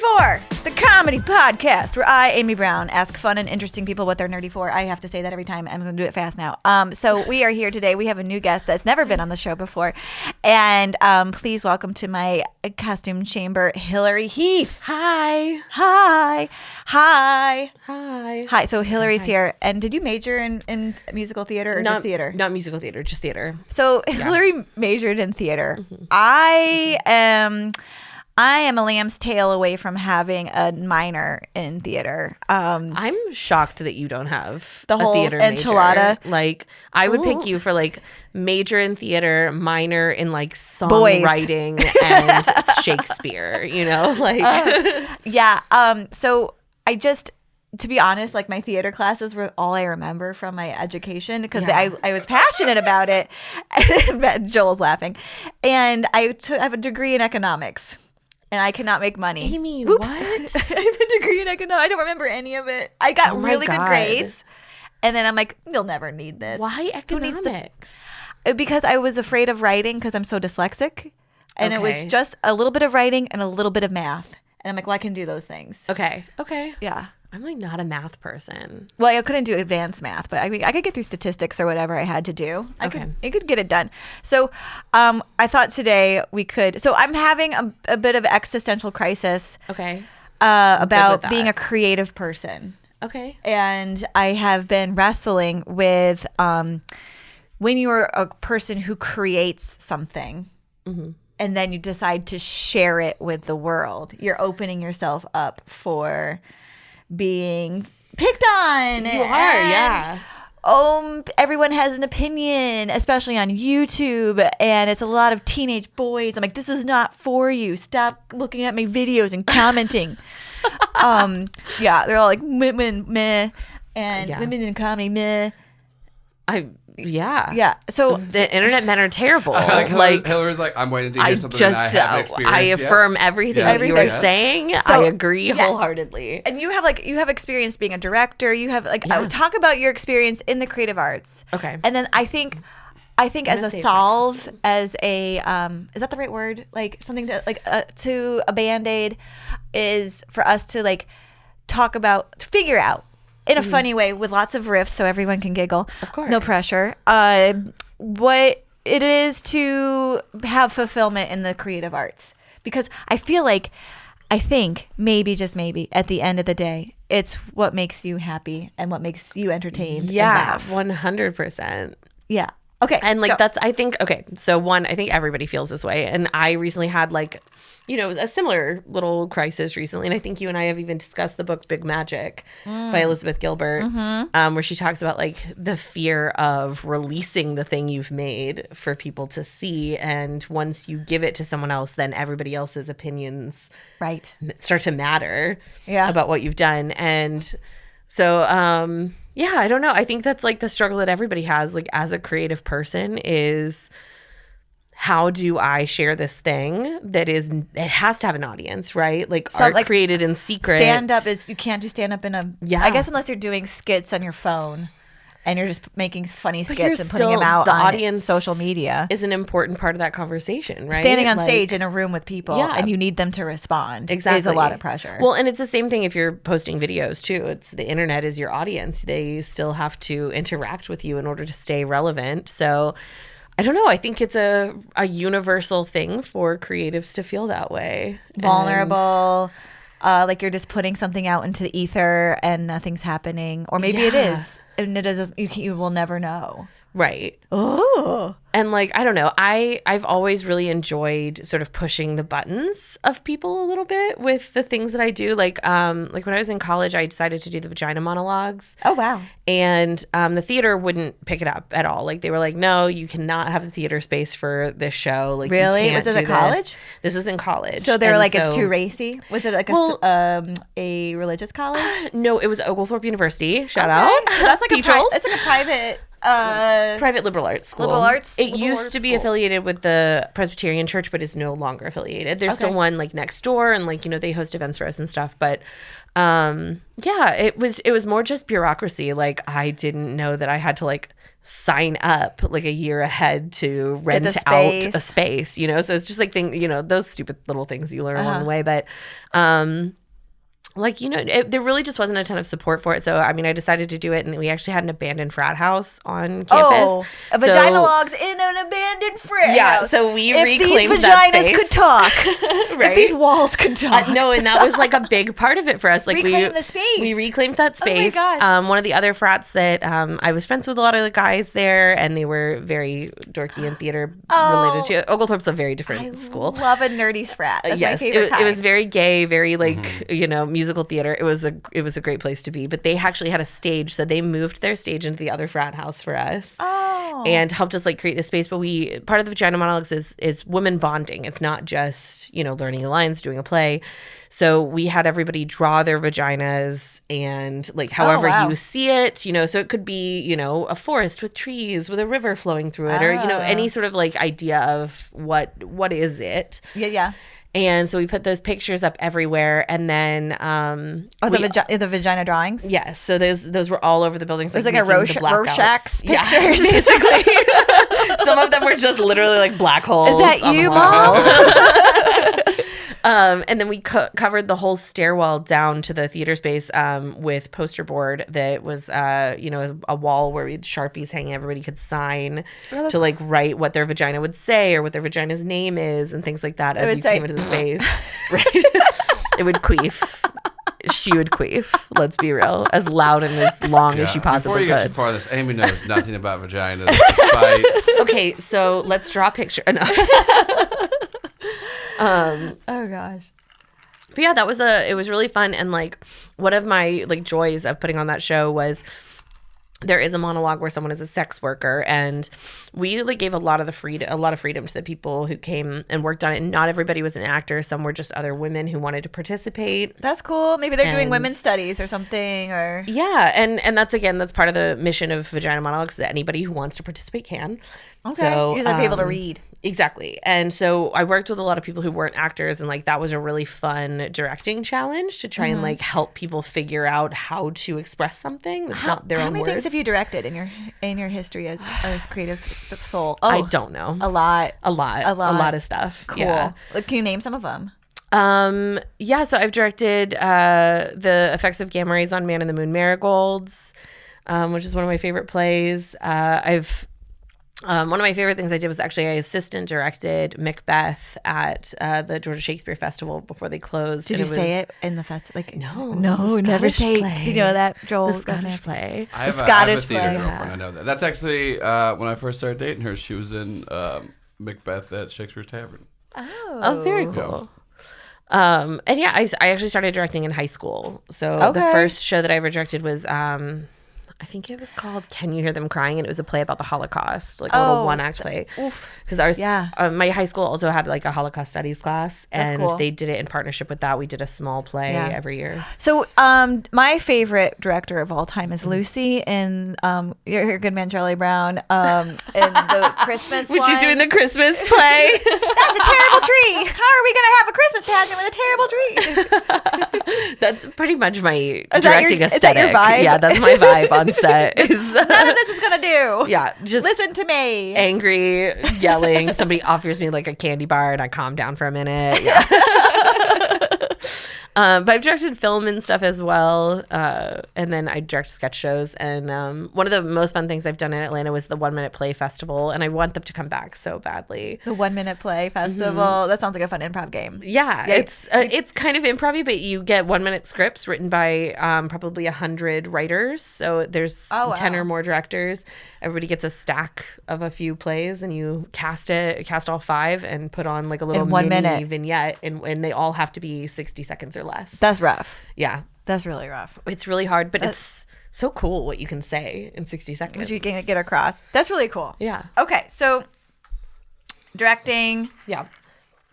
for, the comedy podcast where I, Amy Brown, ask fun and interesting people what they're nerdy for. I have to say that every time. I'm going to do it fast now. So we are here today. We have a new guest that's never been on the show before. And please welcome to my costume chamber, Hillary Heath. Hi. Hi. Hi. Hi. Hi. So Hillary's here. And did you major in musical theater or just theater? Not musical theater, just theater. So Hillary majored in theater. Mm-hmm. I am a lamb's tail away from having a minor in theater. I'm shocked that you don't have the whole theater enchilada. Major. Like, I would pick you for like major in theater, minor in like songwriting and Shakespeare. You know, like So I just. To be honest, like my theater classes were all I remember from my education because I was passionate about it. Joel's laughing. And I have a degree in economics and I cannot make money. Amy, Oops. what? I have a degree in economics. I don't remember any of it. I got really good grades. And then I'm like, you'll never need this. Why economics? Because I was afraid of writing because I'm so dyslexic. And it was just a little bit of writing and a little bit of math. And I'm like, well, I can do those things. Okay. Yeah. I'm like not a math person. Well, I couldn't do advanced math, but I mean, I could get through statistics or whatever I had to do. I could get it done. So I thought today we could. So I'm having a bit of existential crisis. Okay. About being a creative person. Okay. And I have been wrestling with when you're a person who creates something. Mm-hmm. And then you decide to share it with the world. You're opening yourself up for being picked on. You are, yeah. Everyone has an opinion, especially on YouTube, and it's a lot of teenage boys. I'm like, this is not for you. Stop looking at my videos and commenting. They're all like women meh, and women in comedy meh. Yeah. So the internet men are terrible. Like Hillary's like, I'm waiting to hear something that I haven't experienced. I affirm everything you are saying. So, I agree wholeheadedly. And you have experience being a director. You have talk about your experience in the creative arts. Okay. And then I think as a solve, as a is that the right word? Like something that to a Band-Aid is for us to like figure out. In a funny way with lots of riffs so everyone can giggle. Of course. No pressure. What it is to have fulfillment in the creative arts. Because I think maybe, just maybe, at the end of the day, it's what makes you happy and what makes you entertained. Yeah, 100%. Yeah. Okay. And I think everybody feels this way. And I recently had a similar little crisis recently. And I think you and I have even discussed the book Big Magic by Elizabeth Gilbert, where she talks about the fear of releasing the thing you've made for people to see. And once you give it to someone else, then everybody else's opinions start to matter about what you've done. And so, I don't know. I think that's the struggle that everybody has, as a creative person is, how do I share this thing it has to have an audience, right? Art created in secret. Stand-up you can't do stand-up in I guess unless you're doing skits on your phone and you're just making funny skits and putting them out on audience social media. Is an important part of that conversation, right? Standing on stage in a room with people and you need them to respond is a lot of pressure. Well, and it's the same thing if you're posting videos too. It's the internet is your audience. They still have to interact with you in order to stay relevant. So I don't know. I think it's a universal thing for creatives to feel that way. Vulnerable, like you're just putting something out into the ether and nothing's happening. Or maybe it is. And it is. You will never know. Right. Oh. And I don't know. I've always really enjoyed sort of pushing the buttons of people a little bit with the things that I do. Like when I was in college, I decided to do the vagina monologues. Oh, wow. And the theater wouldn't pick it up at all. They were like, no, you cannot have the theater space for this show. Really? Was it at college? This was in college. So they were it's too racy? Was it a religious college? No, it was Oglethorpe University. Shout out. So that's it's like a private private liberal arts school. It used to be school. affiliated with the Presbyterian Church, but is no longer affiliated. There's still one next door, and they host events for us and stuff. But Yeah, it was more just bureaucracy. Like, I didn't know that I had to like sign up like a year ahead to rent out a space, you know? So it's just like those stupid little things you learn along the way. But like, there really just wasn't a ton of support for it. So, I mean, I decided to do it, and we actually had an abandoned frat house on campus. Oh, vagina logs in an abandoned frat house. Yeah, so we reclaimed that space. If these vaginas could talk. Right? If these walls could talk. No, and that was like a big part of it for us. Like reclaim the space. We reclaimed that space. Oh my gosh. One of the other frats that I was friends with a lot of the guys there, and they were very dorky and theater related to. Oglethorpe's a very different school. I love a nerdy frat. That's my favorite kind. It was very gay, very like, musical theater. It was a great place to be, but they actually had a stage, so they moved their stage into the other frat house for us and helped us like create the space. But part of the Vagina Monologues is women bonding. It's not just learning the lines, doing a play. So we had everybody draw their vaginas and like however you see it, so it could be, a forest with trees with a river flowing through it, or any sort of like idea of what is it. Yeah. And so we put those pictures up everywhere, and then the vagina drawings. Yes, so those were all over the buildings. It was like a Rorschach's pictures, basically. Some of them were just literally like black holes. Is that you, Mom? And then we covered the whole stairwell down to the theater space with poster board that was, a wall where we had Sharpies hanging. Everybody could sign to like write what their vagina would say or what their vagina's name is and things like that as you came into the space. Right? It would queef. She would queef. Let's be real. As loud and as long as she possibly could. Before you get too far, this Amy knows nothing about vaginas. Despite... Okay, so let's draw a picture. No. Oh gosh. But yeah, it was really fun, and like one of my like joys of putting on that show was there is a monologue where someone is a sex worker, and we like gave a lot of freedom to the people who came and worked on it. And not everybody was an actor. Some were just other women who wanted to participate. That's cool. Maybe they're doing women's studies or something, or yeah. And that's part of the mission of Vagina Monologues, that anybody who wants to participate can. Okay. So, you just have to be able to read. Exactly. And so I worked with a lot of people who weren't actors, and like that was a really fun directing challenge to try and like help people figure out how to express something that's not their own words. How many things have you directed in your history as creative soul? I don't know. A lot of stuff. Cool. Yeah. Can you name some of them? Yeah, so I've directed the effects of gamma rays on Man in the Moon Marigolds, which is one of my favorite plays. One of my favorite things I did was actually I assistant directed Macbeth at the Georgia Shakespeare Festival before they closed. Did you say it in the festival? Like no, never say. Play. Do you know that, Joel? The Scottish play. I have a theater girlfriend. I know that. That's actually when I first started dating her. She was in Macbeth at Shakespeare's Tavern. Oh, very cool. And yeah, I actually started directing in high school. So the first show that I ever directed was I think it was called Can You Hear Them Crying? And it was a play about the Holocaust, like a little one-act play. Because my high school also had like a Holocaust studies class, and they did it in partnership with that. We did a small play every year. So my favorite director of all time is Lucy in Your Good Man Charlie Brown in the Christmas Which one. she's doing the Christmas play. That's a terrible tree. How are we going to have a Christmas pageant with a terrible tree? That's pretty much my directing aesthetic. Is that your vibe? Yeah, that's my vibe on set. None of this is gonna do. Yeah, just listen to me. Angry, yelling. Somebody offers me like a candy bar, and I calm down for a minute. Yeah. But I've directed film and stuff as well, and then I direct sketch shows. And one of the most fun things I've done in Atlanta was the 1 Minute Play Festival, and I want them to come back so badly. The 1 Minute Play Festival. That sounds like a fun improv game. Yeah. It's kind of improv-y, but you get 1 minute scripts written by probably 100 writers. So there's 10 or more directors. Everybody gets a stack of a few plays, and you cast all 5 and put on like a little mini vignette, and they all have to be 60 seconds or less. That's rough. Yeah. That's really rough. It's really hard, but it's so cool what you can say in 60 seconds. What you can get across. That's really cool. Yeah. Okay, so directing. Yeah.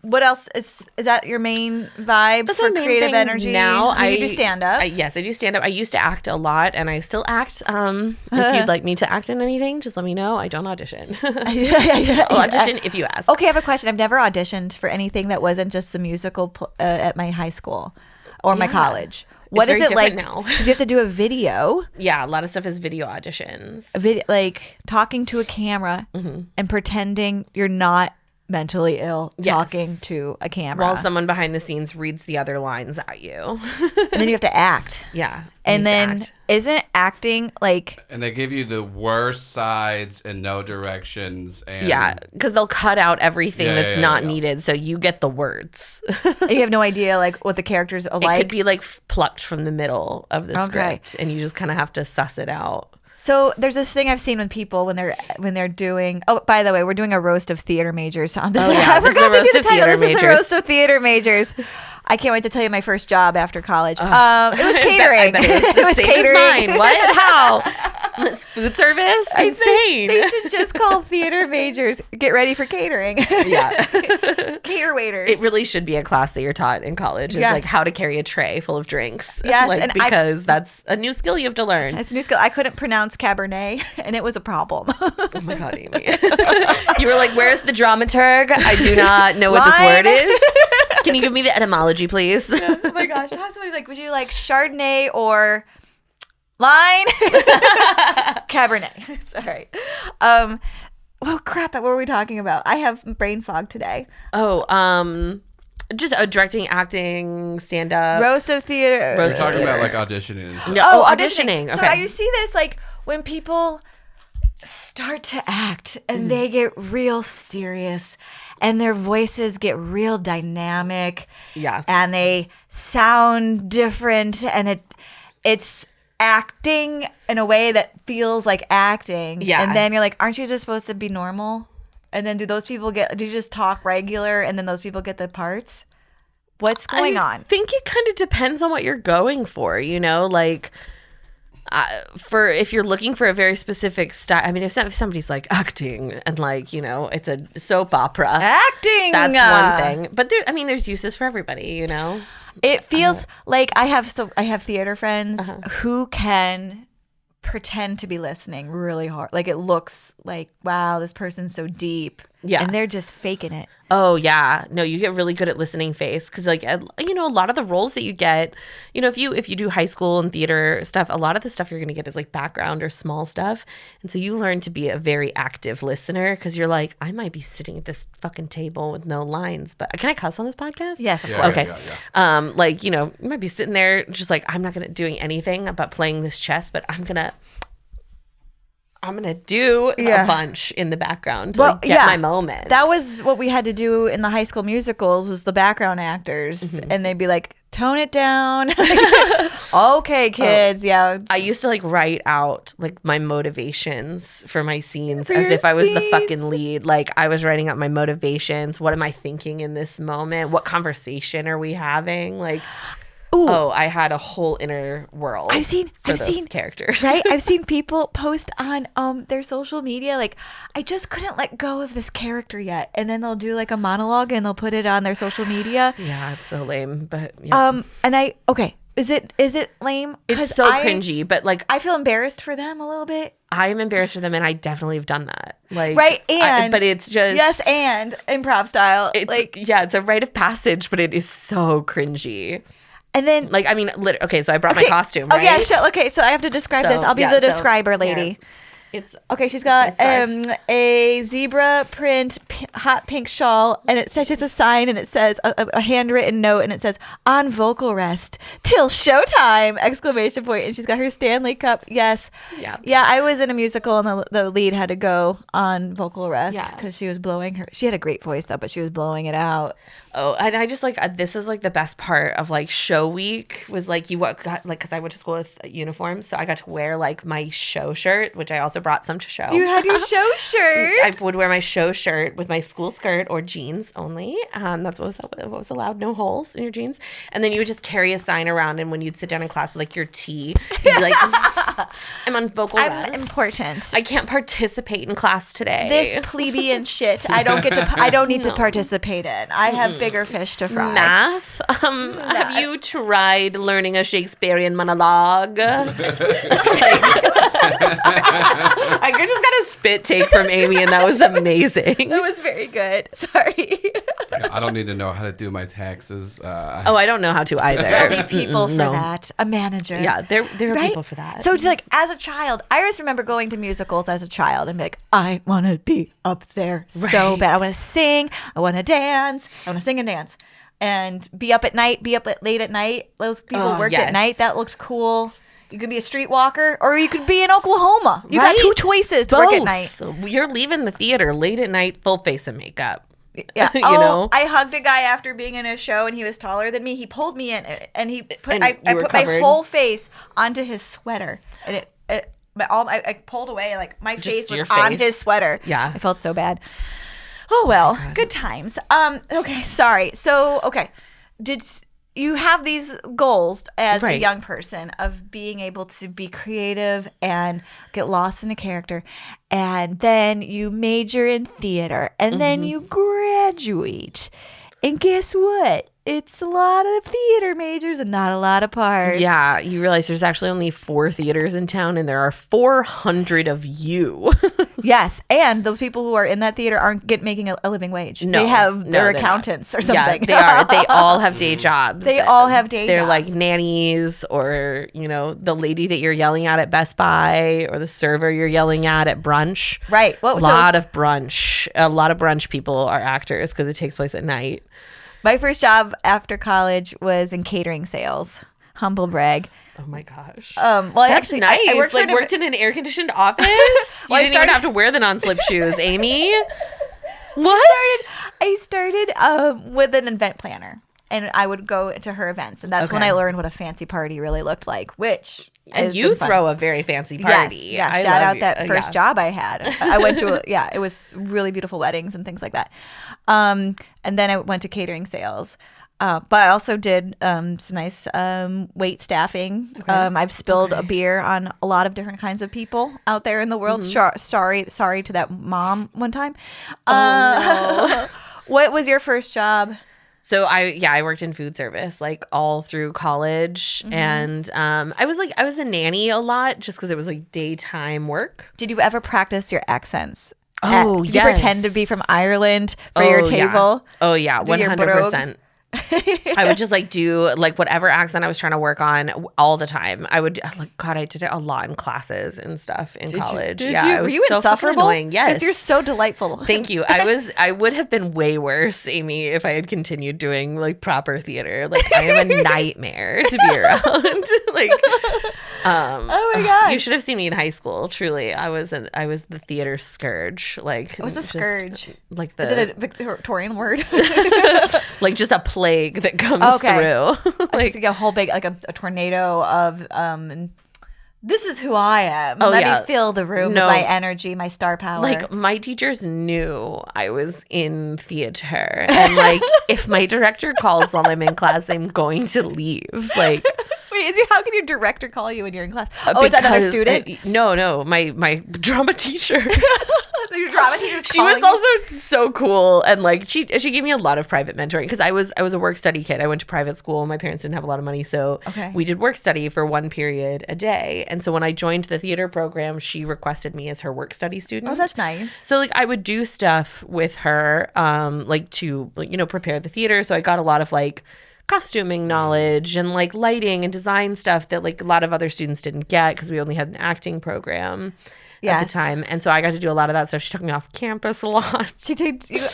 What else is that your main vibe for creative energy? Now you do stand up. Yes, I do stand up. I used to act a lot, and I still act. If you'd like me to act in anything, just let me know. I don't audition. I'll audition if you ask. Okay, I have a question. I've never auditioned for anything that wasn't just the musical at my high school. or my college. What is very it like different now. Did you have to do a video? Yeah, a lot of stuff is video auditions. Like talking to a camera and pretending you're not mentally ill, talking to a camera. While someone behind the scenes reads the other lines at you. And then you have to act. Yeah. And then isn't acting like... And they give you the worst sides and no directions. And yeah, because they'll cut out everything that's not needed, so you get the words. And you have no idea like what the characters are like. It could be like plucked from the middle of the script, and you just kind of have to suss it out. So there's this thing I've seen with people when they're doing. Oh, by the way, we're doing a roast of theater majors on this. Oh, yeah. This is a roast of theater majors. This is a roast of theater majors. I can't wait to tell you my first job after college. It was catering. I bet it was the same catering. As mine. What? How? This food service? Insane. They should just call theater majors. Get ready for catering. Yeah. Cater waiters. It really should be a class that you're taught in college. It's like how to carry a tray full of drinks. Yes. Like, because that's a new skill you have to learn. It's a new skill. I couldn't pronounce Cabernet, and it was a problem. Oh my God, Amy. You were like, where's the dramaturg? I do not know what this word is. Can you give me the etymology, please? Yeah. Oh my gosh. How's somebody like, would you like Chardonnay or line? Cabernet. It's all right. Oh crap, what were we talking about? I have brain fog today. Oh, just directing, acting, stand up. Roast of theater. We're talking about like auditioning. Yeah. Oh, auditioning. Okay. So you see this like when people start to act and they get real serious and their voices get real dynamic. Yeah. And they sound different and it's acting in a way that feels like acting. Yeah. And then you're like, aren't you just supposed to be normal? And then do you just talk regular and then those people get the parts? What's going on? I think it kind of depends on what you're going for, you know, like for if you're looking for a very specific style. I mean, if somebody's like acting and like, you know, it's a soap opera. Acting. That's one thing. But there's uses for everybody, you know. It feels like I have theater friends who can pretend to be listening really hard. Like it looks like, wow, this person's so deep. Yeah. And they're just faking it. Oh, yeah. No, you get really good at listening face because, like, you know, a lot of the roles that you get, you know, if you do high school and theater stuff, a lot of the stuff you're going to get is, like, background or small stuff. And so you learn to be a very active listener because you're like, I might be sitting at this fucking table with no lines, but can I cuss on this podcast? Yes, of course. Okay. Yeah. Like, you know, you might be sitting there just like, I'm not doing anything about playing this chess, but I'm going to do a bunch in the background to get my moment. That was what we had to do in the High School Musicals was the background actors. And they'd be like, tone it down. Okay, kids. Yeah. I used to like write out like my motivations for my scenes as if I was the fucking lead. Like I was writing out my motivations. What am I thinking in this moment? What conversation are we having? Like... Ooh. Oh, I had a whole inner world. I've seen characters. Right? I've seen people post on their social media like, I just couldn't let go of this character yet, and then they'll do like a monologue and they'll put it on their social media. Yeah, it's so lame, but yeah. Is it lame? It's so cringy, but like I feel embarrassed for them a little bit. I am embarrassed for them, and I definitely have done that. Like right, and but it's just and improv style. It's like it's a rite of passage, but it is so cringy. And then, like, I mean, okay, so I brought my costume, right? Oh, yeah, sure. Okay, so I have to describe this. I'll be the describer lady. It's okay. She's got a zebra print hot pink shawl, and it says, just a sign, and it says a handwritten note, and it says on vocal rest till showtime! ! And she's got her Stanley Cup. Yes, yeah. I was in a musical, and the lead had to go on vocal rest because she was blowing her. She had a great voice though, but she was blowing it out. Oh, and I just like this was like the best part of like show week was like because I went to school with uniforms, so I got to wear like my show shirt, which I also brought some to show. You had your show shirt. I would wear my show shirt with my school skirt or jeans only. That's what was allowed, no holes in your jeans. And then you would just carry a sign around, and when you'd sit down in class with like your tea, you'd be like, I'm on vocal rest. I'm important. I can't participate in class today. This plebeian shit I don't need to participate in. I have bigger fish to fry. Math? Have you tried learning a Shakespearean monologue? I just got a spit take from Amy, and that was amazing. That was very good. Sorry. Yeah, I don't need to know how to do my taxes. I don't know how to either. There'll be people for that. A manager. Yeah, there are people for that. So it's like, as a child, I just remember going to musicals as a child and be like, I want to be up there so bad. I want to sing. I want to dance. I want to sing and dance. And be up at night, late at night. Those people worked at night. That looked cool. You could be a streetwalker, or you could be in Oklahoma. You got two choices to work at night. You're leaving the theater late at night, full face of makeup. Yeah, you know. I hugged a guy after being in a show, and he was taller than me. He pulled me in, and I put my whole face onto his sweater, and I pulled away, like my face was on his sweater. Yeah, I felt so bad. Oh well, good times. Okay, sorry. So did you have these goals as a young person of being able to be creative and get lost in a character, and then you major in theater, and then you graduate, and guess what? It's a lot of theater majors and not a lot of parts. Yeah, you realize there's actually only 4 theaters in town, and there are 400 of you. Yes, and the people who are in that theater aren't making a living wage. No, they have their accountants or something. Yeah, they are. They all have day jobs. They all have day jobs. They're like nannies, or the lady that you're yelling at Best Buy, or the server you're yelling at brunch. Right. A lot of brunch people are actors because it takes place at night. My first job after college was in catering sales. Humble brag. Oh my gosh. Well, that's actually, nice. I worked in an air conditioned office. You didn't even have to wear the non-slip shoes, Amy. What? I started with an event planner, and I would go to her events, and that's when I learned what a fancy party really looked like. And you throw a very fancy party. Yes. Shout out that first job I had. I went to it was really beautiful weddings and things like that. And then I went to catering sales. But I also did some nice wait staffing. Okay. I've spilled a beer on a lot of different kinds of people out there in the world. Sorry to that mom one time. No. What was your first job? So I worked in food service like all through college, and I was a nanny a lot just because it was like daytime work. Did you ever practice your accents? Oh, Did you pretend to be from Ireland for your table? Yeah. Oh yeah, 100%. I would just like do like whatever accent I was trying to work on all the time. I would I did it a lot in classes and stuff in college. It was Were you so insufferable? Annoying. Yes, because you're so delightful. Thank you. I would have been way worse, Amy, if I had continued doing like proper theater. Like I am a nightmare to be around. Oh my god! You should have seen me in high school. Truly, I was the theater scourge. Like what's a scourge? Like is it a Victorian word? Like just a plague that comes through. Like a whole big like a tornado of this is who I am. Let me fill the room with my energy, my star power. Like my teachers knew I was in theater, and like if my director calls while I'm in class, I'm going to leave. Like. Wait, how can your director call you when you're in class? It's another student? No, my drama teacher. So your drama teacher's She was also so cool, and like she gave me a lot of private mentoring because I was a work study kid. I went to private school. My parents didn't have a lot of money, so we did work study for 1 period a day. And so when I joined the theater program, she requested me as her work study student. Oh, that's nice. So like I would do stuff with her, like to prepare the theater. So I got a lot of like costuming knowledge and like lighting and design stuff that like a lot of other students didn't get because we only had an acting program at the time. And so I got to do a lot of that stuff. She took me off campus a lot.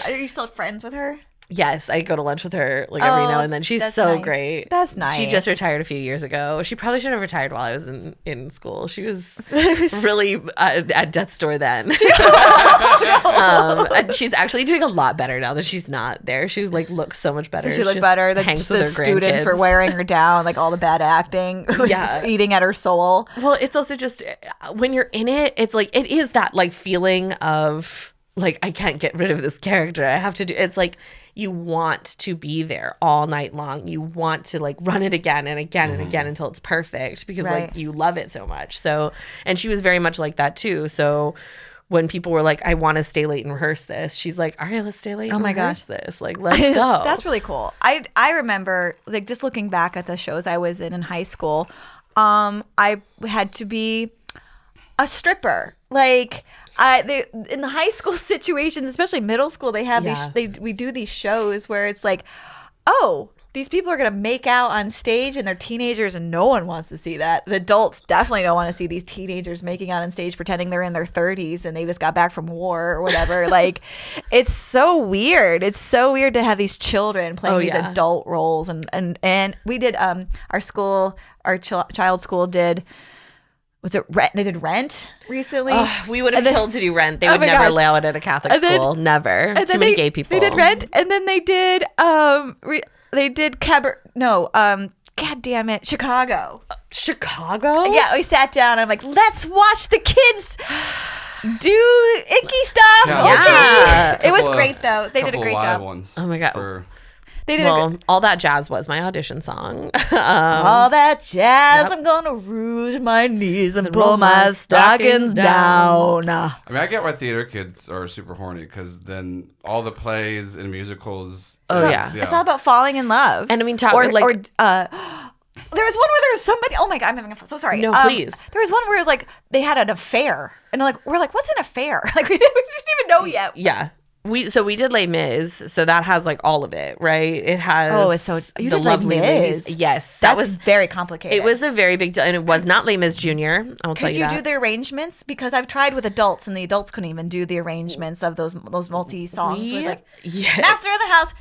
Are you still friends with her? Yes, I go to lunch with her like every now and then. She's so nice. Great. That's nice. She just retired a few years ago. She probably should have retired while I was in school. She was really at death's door then. And she's actually doing a lot better now that she's not there. She's like looks so much better. She looked better. The students were wearing her down, like all the bad acting was just eating at her soul. Well, it's also just when you're in it, it's like it is that like feeling of like I can't get rid of this character. I have to do. It's like you want to be there all night long. You want to like run it again and again and again until it's perfect because like you love it so much. So, and she was very much like that too. So when people were like, I want to stay late and rehearse this, she's like, all right, let's stay late and rehearse this. Like, let's go. That's really cool. I remember like just looking back at the shows I was in high school, I had to be a stripper. like they in the high school situations, especially middle school, they have we do these shows where it's like, oh, these people are going to make out on stage and they're teenagers and no one wants to see that. The adults definitely don't want to see these teenagers making out on stage pretending they're in their 30s and they just got back from war or whatever. Like, it's so weird. It's so weird to have these children playing these adult roles. And we did, our school, our child school did, was it Rent? They did Rent recently. We would have killed to do Rent. They would never allow it at a Catholic school. Never. Too many gay people. They did Rent, and then they did God damn it, Chicago. Chicago? Yeah, we sat down. I'm like, let's watch the kids do icky stuff. Yeah. It was great though. They did a great job. Ones oh my god. They did All That Jazz was my audition song. All That Jazz, I'm gonna rouge my knees and pull my stockings down. I mean, I get why theater kids are super horny, because then all the plays and musicals. It's all about falling in love. And I mean, there was one where there was somebody. Oh my god, I'm having so sorry. No, please. There was one where like they had an affair, and we're like, what's an affair? Like we didn't even know yet. Yeah. We did Les Mis, so that has like all of it, right? It has you the did lovely Les Mis. ladies. Yes, that was very complicated. It was a very big deal, and it was not Les Mis Junior. I'll tell you that. Could you do the arrangements? Because I've tried with adults, and the adults couldn't even do the arrangements of those multi songs. With like Master of the House.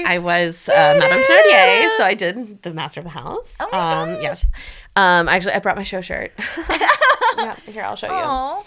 I was Madame Thénardier, so I did the Master of the House. Oh my gosh. Yes. Actually, I brought my show shirt. Yeah, here, I'll show you. Aww.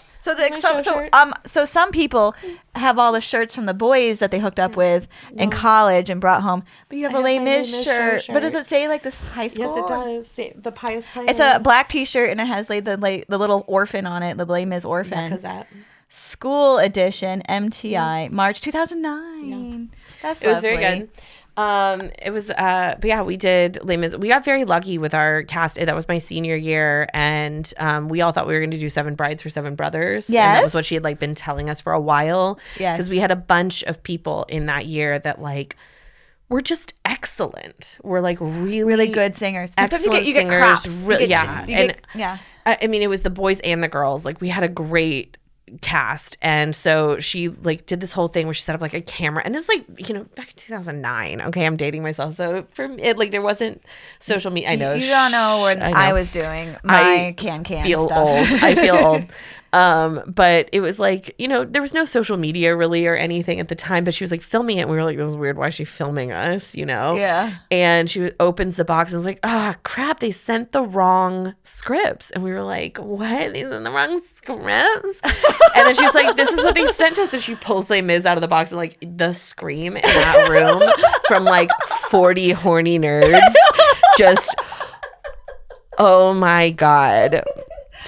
So some people have all the shirts from the boys that they hooked up with in college and brought home. But you have a Les Mis shirt. But does it say like this high school? Yes, it does. See, the Pious Pioneer. It's a black T-shirt and it has like the little orphan on it, the Les Mis orphan. Yeah, 'cause that. School edition, MTI, March 2009. Yeah. It was very good. It was but yeah, we did Les Mis. We got very lucky with our cast. That was my senior year, and we all thought we were going to do Seven Brides for Seven Brothers. Yes, and that was what she had like been telling us for a while. Yes, because we had a bunch of people in that year that like were just excellent. We're like really good singers. Excellent you get crops. Yeah. I mean, it was the boys and the girls. Like we had a great cast, and so she like did this whole thing where she set up like a camera, and this like back in 2009. Okay, I'm dating myself, so for it like there wasn't social media. I know you don't know what I was doing my can feel stuff. Old. I feel old. But it was like, there was no social media really or anything at the time, but she was like filming it. And we were like, this is weird. Why is she filming us? Yeah. And she opens the box and was like, crap, they sent the wrong scripts. And we were like, what? They sent the wrong scripts? And then she's like, this is what they sent us. And she pulls Les Mis out of the box, and like the scream in that room from like 40 horny nerds just, oh my God.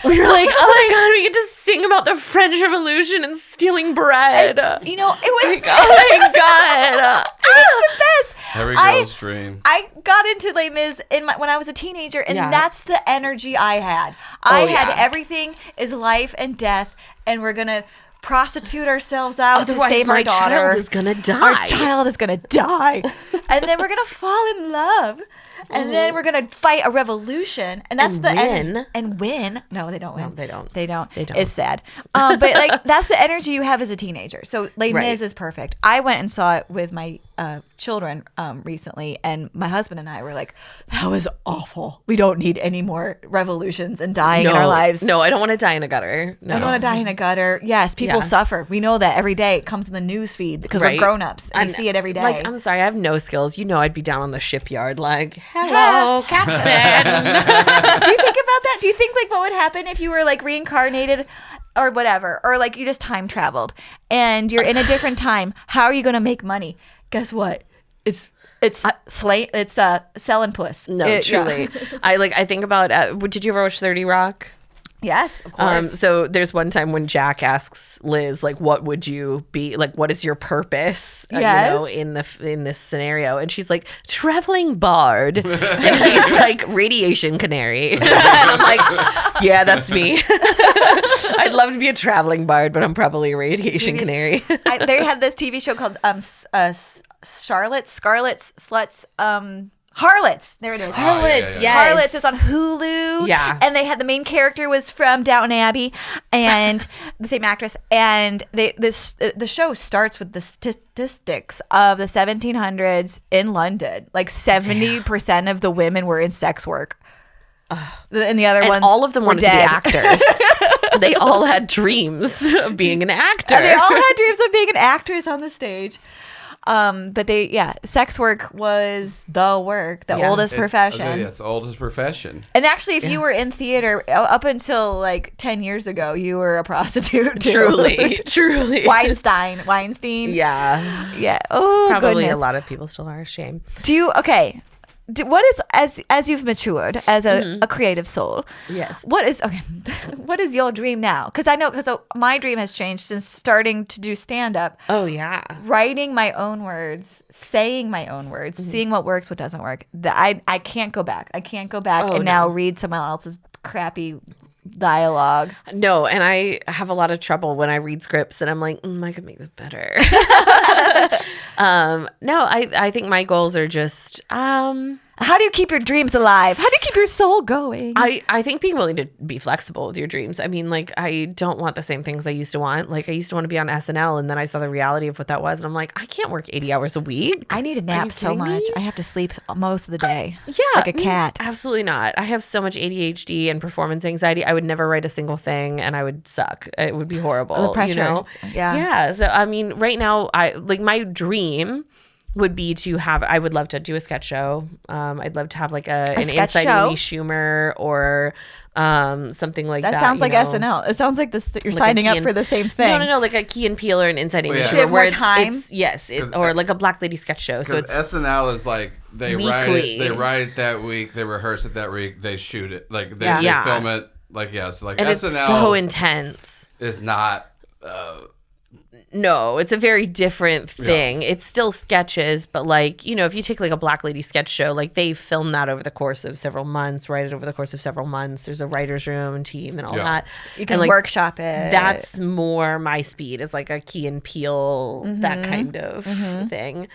We were like, oh my God, we get to sing about the French Revolution and stealing bread. It was like, oh my God. It's the best. Every girl's dream. I got into Les Mis when I was a teenager, and that's the energy I had. I had everything is life and death, and we're going to prostitute ourselves out to save our daughter. Our child is going to die. Our child is going to die. And then we're going to fall in love. And then we're going to fight a revolution. And that's and win. No, they don't win. No, they don't. They don't. It's sad. But like that's the energy you have as a teenager. So Les Mis is perfect. I went and saw it with my children recently, and my husband and I were like, that was awful. We don't need any more revolutions and dying in our lives. No, I don't want to die in a gutter. No. I don't want to die in a gutter. Yes, people suffer. We know that every day. It comes in the news feed because we're grown-ups and we see it every day. Like, I'm sorry, I have no skills. I'd be down on the shipyard like, hello, Captain. Do you think about that? Do you think like what would happen if you were like reincarnated or whatever, or like you just time traveled and you're in a different time? How are you going to make money? Guess what? It's selling puss. No, truly. I think about. Did you ever watch 30 Rock? Yes, of course. So there's one time when Jack asks Liz, like, what would you be like? What is your purpose? In this scenario, and she's like, traveling bard, and he's like, radiation canary. And I'm like, yeah, that's me. I'd love to be a traveling bard, but I'm probably a radiation canary. They had this TV show called Scarlet Sluts. Harlots. There it is. Harlots, yes. Harlots is on Hulu. Yeah. And they had the main character was from Downton Abbey and the same actress. And the show starts with the statistics of the 1700s in London. Like 70% of the women were in sex work. And the other ones all of them wanted dead. to be actors. They all had dreams of being an actor. And they all had dreams of being an actress on the stage. But sex work was the work, the oldest profession. It's the oldest profession. And actually, if you were in theater up until like 10 years ago, you were a prostitute too. Truly. Weinstein. Yeah. Oh, Probably goodness. a lot of people still are ashamed. What is, as you've matured as a creative soul? Yes. What is your dream now? Because I know, my dream has changed since starting to do stand up. Oh yeah. Writing my own words, saying my own words, seeing what works, what doesn't work. I can't go back. Now read someone else's crappy dialogue. No, and I have a lot of trouble when I read scripts and I'm like, I could make this better. No, I think my goals are just how do you keep your dreams alive? How do you keep your soul going? I think being willing to be flexible with your dreams. I mean, like, I don't want the same things I used to want. Like, I used to want to be on SNL, and then I saw the reality of what that was, and I'm like, I can't work 80 hours a week. I need a nap so much. I have to sleep most of the day. Yeah. Like a cat. Absolutely not. I have so much ADHD and performance anxiety. I would never write a single thing, and I would suck. It would be horrible. The pressure. You know? Yeah. So, I mean, right now, my dream would be to have, I would love to do a sketch show. I'd love to have like an Inside Amy Schumer or something like that. That sounds like SNL. It sounds like this. You're like signing up for the same thing. No, like a Key and Peele or an Inside Amy Schumer. So you have more time? Or like a Black Lady sketch show. So it's SNL is like they write it that week, they rehearse it that week, they shoot it, like they film it. Like so like and SNL it's so intense. Is not. No, it's a very different thing. Yeah. It's still sketches, but like, if you take like a Black Lady sketch show, like they film that over the course of several months, write it over the course of several months. There's a writer's room and team and all that. You can workshop it. That's more my speed, is like a Key and Peele, that kind of thing.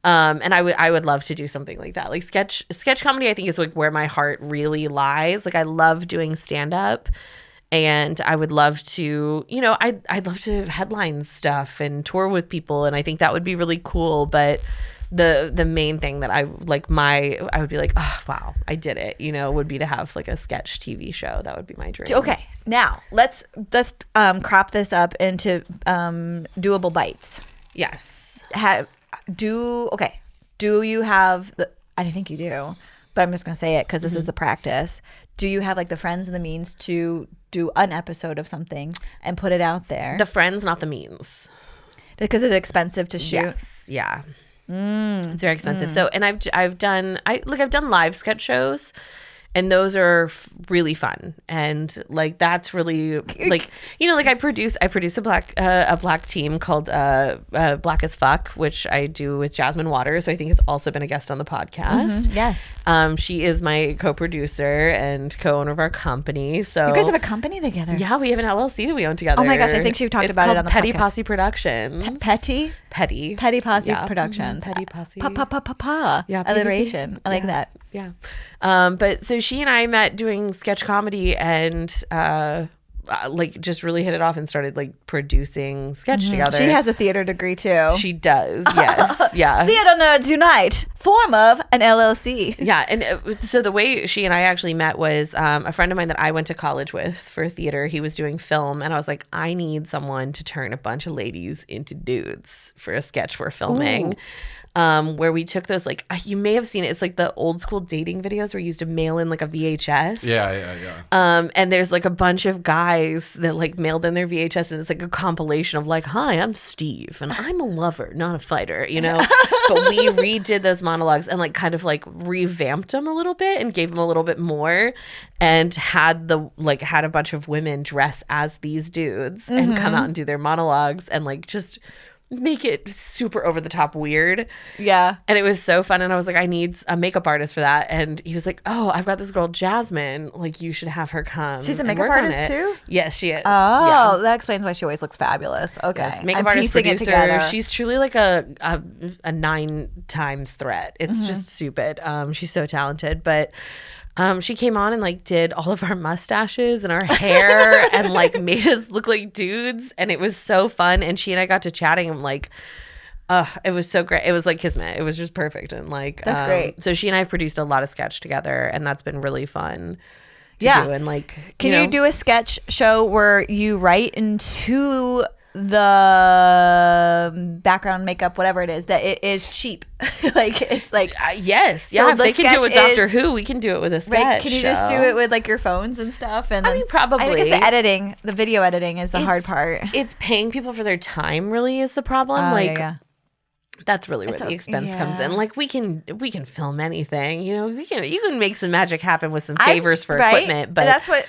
And I would love to do something like that. Like sketch comedy, I think, is like where my heart really lies. Like I love doing stand up. And I would love to, I'd love to headline stuff and tour with people. And I think that would be really cool. But the main thing that I would be like, oh, wow, I did it, would be to have like a sketch TV show. That would be my dream. Okay. Now let's crop this up into doable bites. Yes. Do you have I think you do, but I'm just going to say it because this is the practice. Do you have like the friends and the means to do an episode of something and put it out there? The friends, not the means. Because it's expensive to shoot. Yes. Yeah. It's very expensive. So, and I've done live sketch shows. And those are really fun, and like that's really like I produce a black team called Black as Fuck, which I do with Jasmine Waters, who I think has also been a guest on the podcast. Yes, she is my co-producer and co-owner of our company. So you guys have a company together? Yeah, we have an LLC that we own together. Oh my gosh, I think she talked about it on the Petty podcast. Posse Productions. Petty Posse Productions. Petty Posse. Yeah, alliteration. I like that. Yeah. But so she and I met doing sketch comedy and like just really hit it off and started like producing sketch together. She has a theater degree too. She does. Yes. Yeah. Theater Nerds Unite, form of an LLC. Yeah. And so the way she and I actually met was a friend of mine that I went to college with for theater. He was doing film, and I was like, I need someone to turn a bunch of ladies into dudes for a sketch we're filming. Ooh. Where we took those, like, you may have seen it. It's like the old school dating videos where you used to mail in like a VHS. Yeah. And there's like a bunch of guys that like mailed in their VHS, and it's like a compilation of like, hi, I'm Steve, and I'm a lover, not a fighter, But we redid those monologues and like kind of like revamped them a little bit and gave them a little bit more, and had a bunch of women dress as these dudes and come out and do their monologues and like just make it super over the top weird. Yeah. And it was so fun. And I was like, I need a makeup artist for that. And he was like, oh, I've got this girl, Jasmine. Like, you should have her come. She's a makeup artist too? Yes, she is. Oh, that explains why she always looks fabulous. Okay. Yes, makeup artist, producer. She's truly like a 9 times threat. It's just stupid. She's so talented. But she came on and like did all of our mustaches and our hair and like made us look like dudes, and it was so fun. And she and I got to chatting, and like it was so great. It was like kismet. It was just perfect. And like that's great. So she and I have produced a lot of sketch together, and that's been really fun to do. And like, can you do a sketch show where you write into the background makeup, whatever it is, that it is cheap? Like, it's like yes, yeah. So if they can do it with Doctor Who, we can do it with a sketch. Right, can you just do it with like your phones and stuff? And I mean, probably. I think it's the editing, the video editing is the hard part. It's paying people for their time really is the problem. That's really where the expense comes in. Like, we can film anything, you know. You can make some magic happen with some favors for equipment, but that's what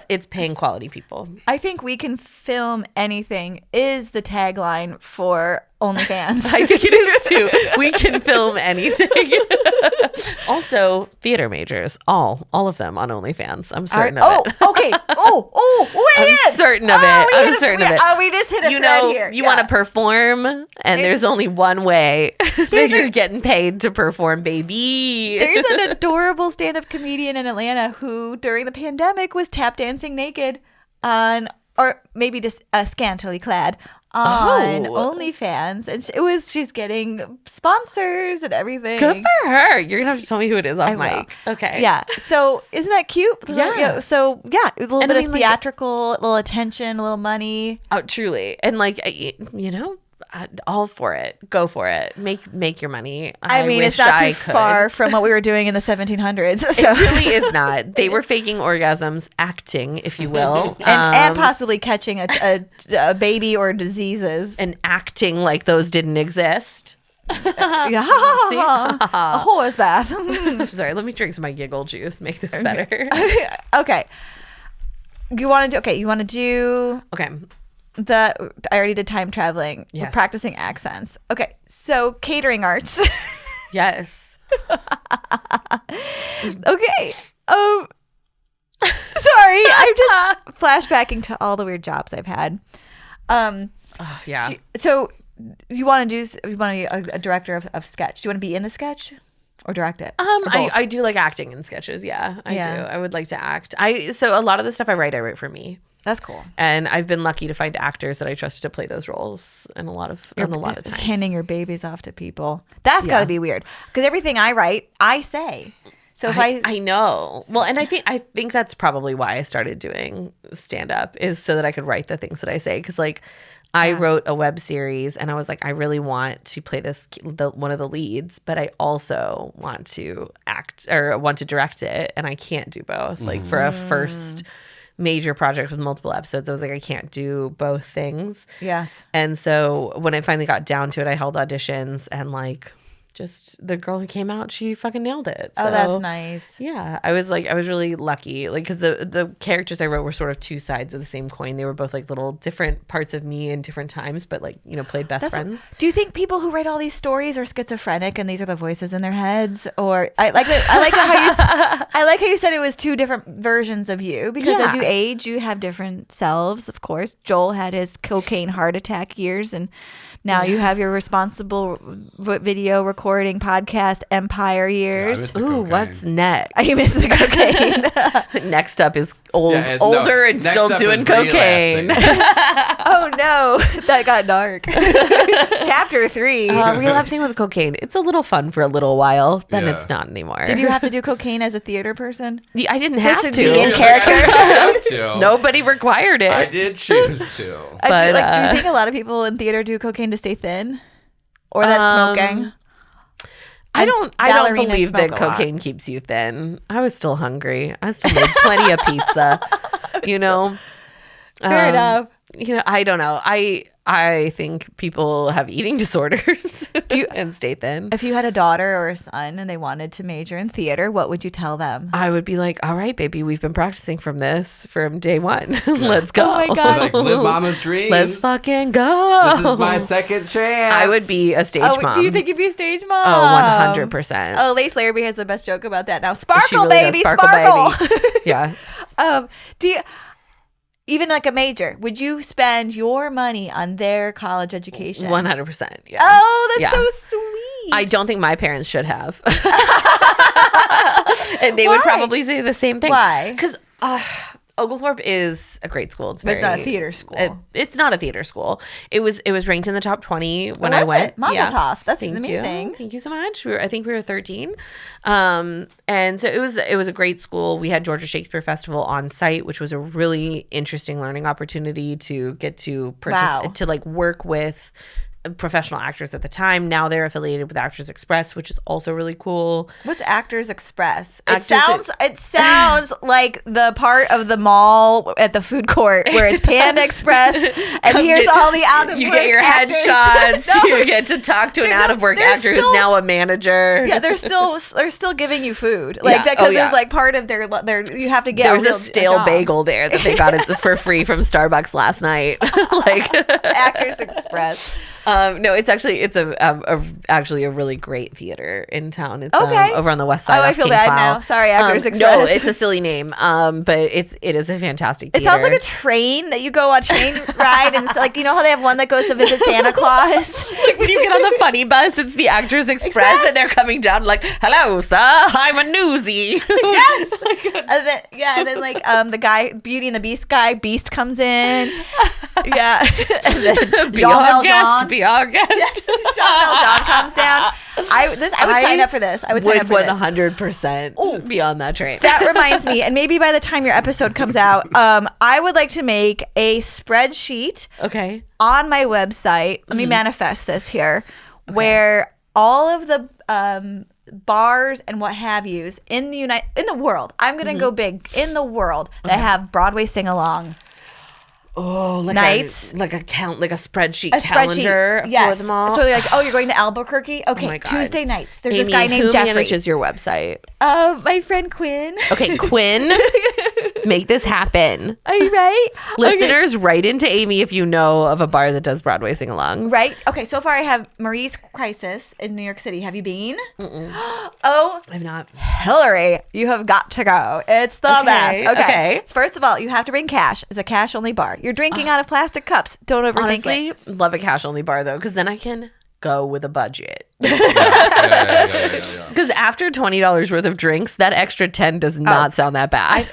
it's paying quality people. I think we can film anything is the tagline for OnlyFans. I think it is too. We can film anything. Also, theater majors, all of them on OnlyFans. I'm certain of it. Okay. I'm certain of it. I'm certain of it. We just hit a thread here. You want to perform, and there's only one way that you're getting paid to perform, baby. There's an adorable stand-up comedian in Atlanta who, during the pandemic, was tap dancing naked on, or maybe just scantily clad, on OnlyFans, and she's getting sponsors and everything. Good for her. You're gonna have to tell me who it is off mic. Okay. Yeah. So isn't that cute? Yeah. So yeah, a little bit of theatrical, a little attention, a little money. Oh, truly. And like, you know, all for it. Go for it. Make your money. I mean, it's not too far from what we were doing in the 1700s. So. It really is not. They were faking orgasms, acting, if you will, and possibly catching a baby or diseases, and acting like those didn't exist. Yeah. A horse bath. Sorry, let me drink some of my giggle juice. Make this better. Okay. You want to do okay. I already did time traveling. Yes. We're practicing accents. Okay, so catering arts. Yes. Okay. Sorry, I'm just flashbacking to all the weird jobs I've had. Yeah. So you want to be a director of sketch? Do you want to be in the sketch or direct it? I do like acting in sketches. Yeah, I do. I would like to act. So a lot of the stuff I write for me. That's cool. And I've been lucky to find actors that I trusted to play those roles and a lot of times. Handing your babies off to people. That's got to be weird. Because everything I write, I say. So if I know. Well, and I think that's probably why I started doing stand-up, is so that I could write the things that I say. Because like I wrote a web series and I was like, I really want to play one of the leads, but I also want to act or want to direct it. And I can't do both. Like for a first major project with multiple episodes, I was like, I can't do both things. Yes. And so when I finally got down to it, I held auditions, and like just the girl who came out, she fucking nailed it. So, that's nice. Yeah, I was really lucky, like, because the characters I wrote were sort of two sides of the same coin. They were both like little different parts of me in different times, but like, you know, played best friends. Do you think people who write all these stories are schizophrenic and these are the voices in their heads? Or I like how you said it was two different versions of you, because as you age, you have different selves. Of course, Joel had his cocaine heart attack years, and now you have your responsible video recording podcast empire years. Ooh, what's next? I miss the cocaine. Next up is older and still doing cocaine. Oh no, that got dark. Chapter 3. Relapsing with cocaine. It's a little fun for a little while, then it's not anymore. Did you have to do cocaine as a theater person? I didn't have to. Be in character. Nobody required it. I did choose to. But do you think a lot of people in theater do cocaine to stay thin, or that smoking? I don't believe that cocaine keeps you thin. I was still hungry. I still made plenty of pizza. You know. Fair enough. I don't know. I think people have eating disorders and stay thin. If you had a daughter or a son and they wanted to major in theater, what would you tell them? I would be like, all right, baby, we've been practicing from day one. Let's go. Oh my God. Like, live mama's dreams. Let's fucking go. This is my second chance. I would be a stage mom. Do you think you'd be a stage mom? Oh, 100%. Oh, Lace Larrabee has the best joke about that now. Sparkle, really baby, does. sparkle. Baby. Yeah. Do you... Even like a major, would you spend your money on their college education? 100%. Yeah. Oh, that's so sweet. I don't think my parents should have. And they would probably say the same thing. Why? Because Oglethorpe is a great school. It's not a theater school. It's not a theater school. It was ranked in the top 20 when I went. Mazel tov. That's Thank amazing. You. Thank you so much. I think we were 13. And so it was a great school. We had Georgia Shakespeare Festival on site, which was a really interesting learning opportunity to get to to like work with professional actors at the time. Now they're affiliated with Actors Express, which is also really cool. What's Actors Express? It sounds like the part of the mall at the food court where it's Panda Express, and here's all the out of work. You get your headshots. You get to talk to an out of work actor who's now a manager. Yeah, they're still giving you food like that because there's like part of their you have to get. There's a stale bagel there that they got for free from Starbucks last night. Like Actors Express. No, it's actually a really great theater in town. It's over on the west side. Oh, I feel bad now. Sorry, Actors Express. No, it's a silly name. But it is a fantastic theater. It sounds like a train that you go on train ride, and it's like you know how they have one that goes to visit Santa Claus. Like when you get on the funny bus, it's the Actors Express, and they're coming down like, "Hello, sir, I'm a newsie." Yes. And then like the guy, Beauty and the Beast guy, Beast comes in. Yeah. And then be our guest. Be our guest. Yes, Jean comes down. I would sign up for this. I would sign up for this. 100% be on that train. That reminds me, and maybe by the time your episode comes out, I would like to make a spreadsheet on my website. Let me manifest this here, where all of the bars and what have yous in the world. I'm gonna go big in the world that have Broadway sing-along. Oh, like nights, a spreadsheet calendar for them all. So they're like, oh, you're going to Albuquerque? Okay, Tuesday nights. There's Amy, this guy named Jeffrey. Who manages your website? My friend Quinn. Okay, Quinn, make this happen. Are you right? Listeners, write into Amy if you know of a bar that does Broadway sing-alongs. Right? Okay, so far I have Marie's Crisis in New York City. Have you been? Oh, I've not. Hillary, you have got to go. It's the best. Okay. First of all, you have to bring cash. It's a cash-only bar. You're drinking out of plastic cups. Don't overthink Honestly, it. Love a cash-only bar, though, because then I can go with a budget. Yeah. Because after $20 worth of drinks, that extra 10 does not sound that bad.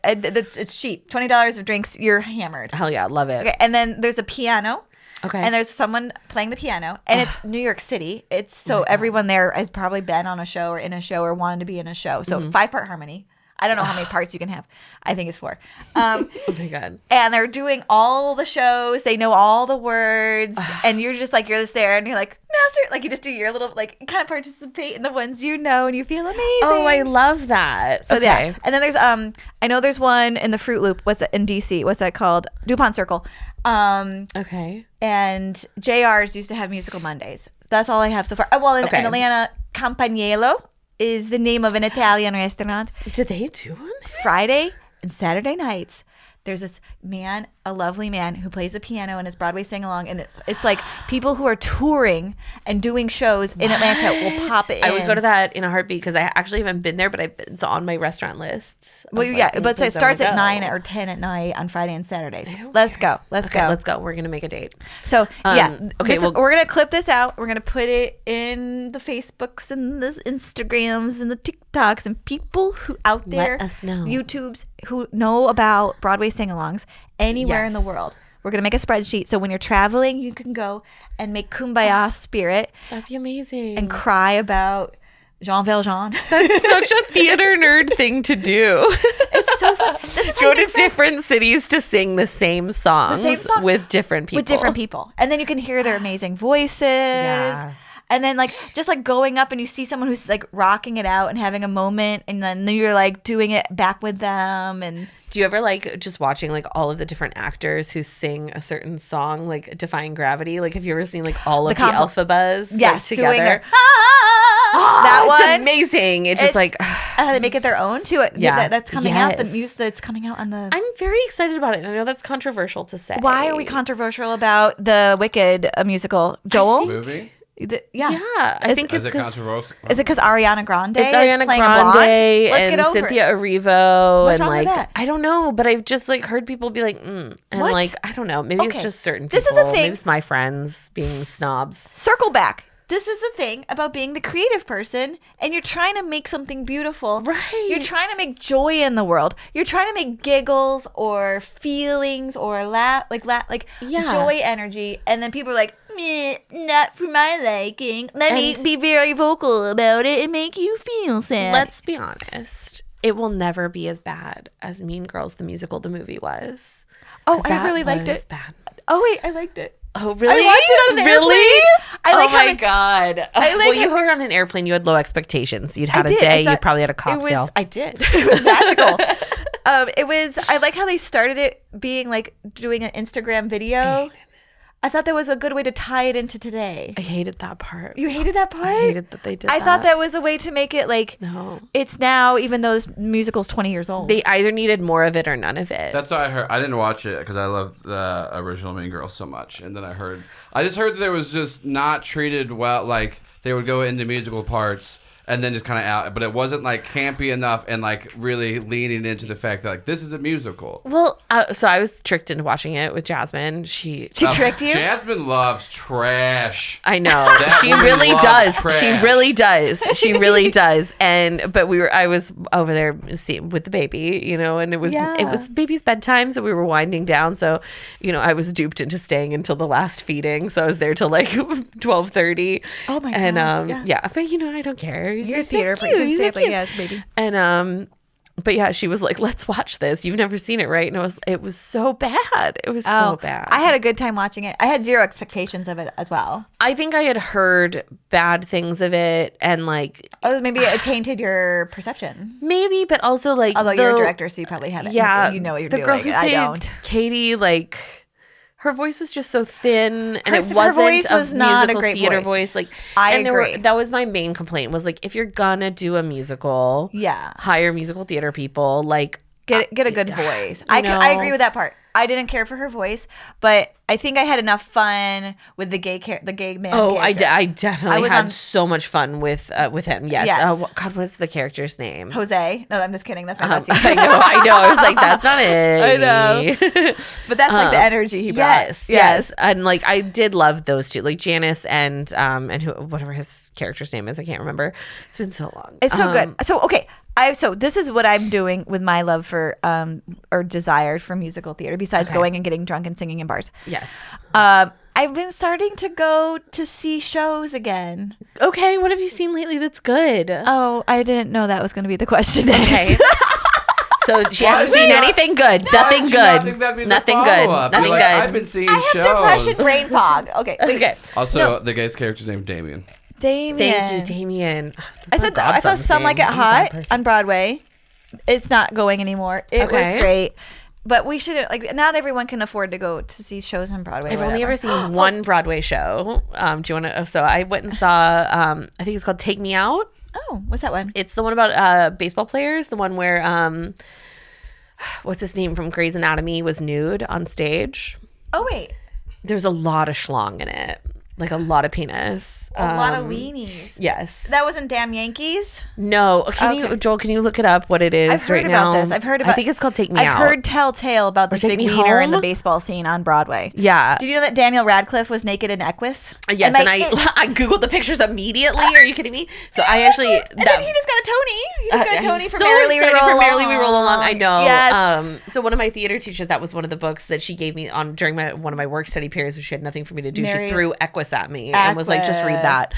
It's cheap. $20 of drinks, you're hammered. Hell yeah, love it. Okay, and then there's a piano. Okay. And there's someone playing the piano, and it's New York City. It's so everyone there has probably been on a show or in a show or wanted to be in a show. So 5-part harmony. I don't know how many parts you can have. I think it's 4. Oh my God. And they're doing all the shows. They know all the words. And you're just there and you're like, master. Like you just do your little, like, kind of participate in the ones you know and you feel amazing. Oh, I love that. So yeah. And then there's, I know there's one in the Fruit Loop. What's that in DC? What's that called? DuPont Circle. Okay. And JR's used to have Musical Mondays. That's all I have so far. Well, in Atlanta, Campaniello is the name of an Italian restaurant. Do they do one there? Friday and Saturday nights, there's this man, a lovely man, who plays the piano and his Broadway sing-along. And it's like people who are touring and doing shows in Atlanta will pop in. I would go to that in a heartbeat because I actually haven't been there, but it's on my restaurant list. Well, but it starts at 9 or 10 at night on Friday and Saturdays. Let's go. Let's go. We're going to make a date. So, okay, we're going to clip this out. We're going to put it in the Facebooks and the Instagrams and the TikToks, and people who out there, let us know. YouTubes, who know about Broadway sing-alongs anywhere in the world. We're going to make a spreadsheet. So when you're traveling, you can go and make Kumbaya Spirit. That'd be amazing. And cry about Jean Valjean. That's such a theater nerd thing to do. It's so fun. Go to different cities to sing the same songs with different people. And then you can hear their amazing voices. Yeah. And then just going up and you see someone who's rocking it out and having a moment, and then you're doing it back with them, and Do you ever like just watching like all of the different actors who sing a certain song, like Defying Gravity? Like, have you ever seen like all of the Alphabas together? Doing their, that one. It's amazing. It's just like they make it their own too. That's coming out. The music that's coming out on the. I'm very excited about it. I know that's controversial to say. Why are we controversial about the Wicked musical? Joel movie. I think it's because is it because Ariana Grande? It's Ariana Grande and Cynthia Erivo What's and wrong with that? I don't know, but I've just like heard people be like, and what? like I don't know, maybe it's just certain people. This is the thing. Maybe it's my friends being snobs. Circle back. This is the thing about being the creative person, and you're trying to make something beautiful. Right. You're trying to make joy in the world. You're trying to make giggles or feelings or joy energy, and then people are like, meh, not for my liking. Let me be very vocal about it and make you feel sad. Let's be honest. It will never be as bad as Mean Girls, the musical, the movie was. Oh, I really liked it. Bad. Oh, wait, I liked it. Oh, really? I watched it on an airplane. Oh my God. Well, you were on an airplane. You had low expectations. You'd had a day. You probably had a cocktail. I did. It was magical. I like how they started it being like doing an Instagram video. I thought that was a good way to tie it into today. I hated that part. You hated that part? I hated that they did that. I thought that was a way to make it like, no, it's now, even though this musical's 20 years old. They either needed more of it or none of it. That's what I heard. I didn't watch it because I loved the original Mean Girls so much. And then I just heard that it was just not treated well. Like they would go into musical parts and then just kind of out. But it wasn't like campy enough and like really leaning into the fact that like this is a musical. Well, so I was tricked into watching it with Jasmine. She tricked you? Jasmine loves trash. I know. She really does. Trash. She really does. She really does. But I was over there with the baby, you know, and it was baby's bedtime, so we were winding down. So, you know, I was duped into staying until the last feeding. So I was there till like 12:30. Oh my gosh. But you know, I don't care. You're a theater, but you can stay up like, it's baby. And but yeah, she was like, let's watch this. You've never seen it, right? And it was so bad. It was so bad. I had a good time watching it. I had zero expectations of it as well. I think I had heard bad things of it and like maybe it tainted your perception. Maybe, but also like although you're a director, so you probably have it. Yeah. You know what you're doing. Girl who I don't. Katie, like her voice was just so thin, and it wasn't a musical theater voice. Like, I agree. That was my main complaint. Was like, if you're gonna do a musical, hire musical theater people. Like, get a good voice. I agree with that part. I didn't care for her voice, but I think I had enough fun with the gay man. Oh, I definitely had so much fun with him. Yes. God, what's the character's name? Jose. No, I'm just kidding. That's my bestie. I know. I was like, that's not it. I know. But that's like the energy he brought. Yes. And like, I did love those two, like Janice and whatever his character's name is. I can't remember. It's been so long. It's so good. So, okay. So this is what I'm doing with my love for or desire for musical theater besides going and getting drunk and singing in bars. Yes. I've been starting to go to see shows again. Okay, what have you seen lately that's good? Oh, I didn't know that was going to be the question. Okay. So she hasn't seen anything good. Nothing good. Nothing good. Nothing good. I've been seeing shows. I have depression, brain fog. Okay. Also, the guy's character's name Damien. Thank you, Damien. I saw Some Like It Hot on Broadway. It's not going anymore. It was great. But we shouldn't, like, not everyone can afford to go to see shows on Broadway. I've only ever seen one Broadway show. Do you want to? So I went and saw, I think it's called Take Me Out. Oh, what's that one? It's the one about baseball players. The one where, what's his name from Grey's Anatomy was nude on stage. Oh, wait. There's a lot of schlong in it. Like a lot of penis. A lot of weenies. Yes. That wasn't Damn Yankees? No. Joel, can you look it up what it is right now? I've heard about this. I think it's called Take Me Out. I've heard telltale about the big wiener in the baseball scene on Broadway. Yeah. Did you know that Daniel Radcliffe was naked in Equus? Yes, and I Googled the pictures immediately. Are you kidding me? So I actually... And then he just got a Tony. He just got a Tony for Merrily We Roll Along. I know. Yes. So one of my theater teachers, that was one of the books that she gave me on during one of my work study periods where she had nothing for me to do. She threw Equus at me and was like, just read that.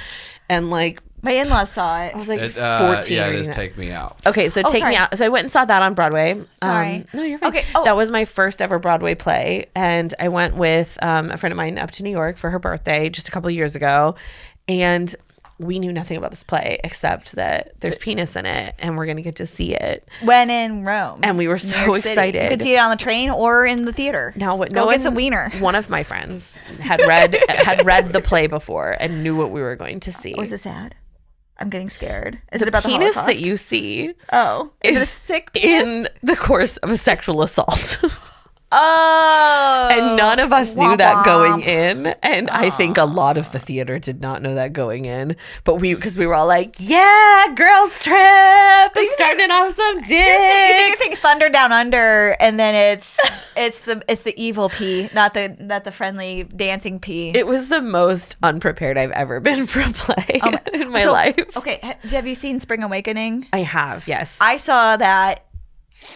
And like, my in-laws saw it. I was like 14. Yeah, it is Take Me Out. Okay, so Take Me Out. So I went and saw that on Broadway. Sorry. No, you're fine. Okay. That was my first ever Broadway play. And I went with a friend of mine up to New York for her birthday just a couple of years ago. And we knew nothing about this play except that there's penis in it and we're going to get to see it. When in Rome. And we were so excited. You could see it on the train or in the theater. Now, what? Go get some wiener. One of my friends had read the play before and knew what we were going to see. Was it sad? I'm getting scared. Is it about the penis Holocaust? that you see? Oh, is it a sick penis? In the course of a sexual assault? Oh, and none of us knew that going in, and I think a lot of the theater did not know that going in. But because we were all like, "Yeah, girls trip is starting off some dick." You think Thunder Down Under, and then it's the evil pee, not the friendly dancing pee. It was the most unprepared I've ever been for a play in my life. Okay, have you seen Spring Awakening? I have, yes. I saw that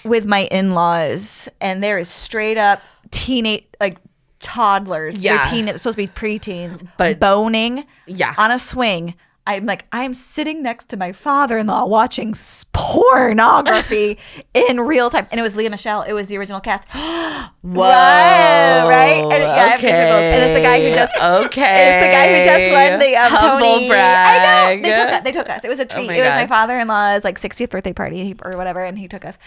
with my in-laws, and there is straight up teenage, like toddlers. Yeah. They're supposed to be preteens, but boning yeah. on a swing. I'm sitting next to my father-in-law watching pornography in real time. And it was Leah Michele. It was the original cast. Whoa. Right? And, yeah, okay. And it's the guy who just won the Humble Tony. brag. I know. They took us. It was a treat. Oh It was God. my father-in-law's 60th birthday party or whatever, and he took us.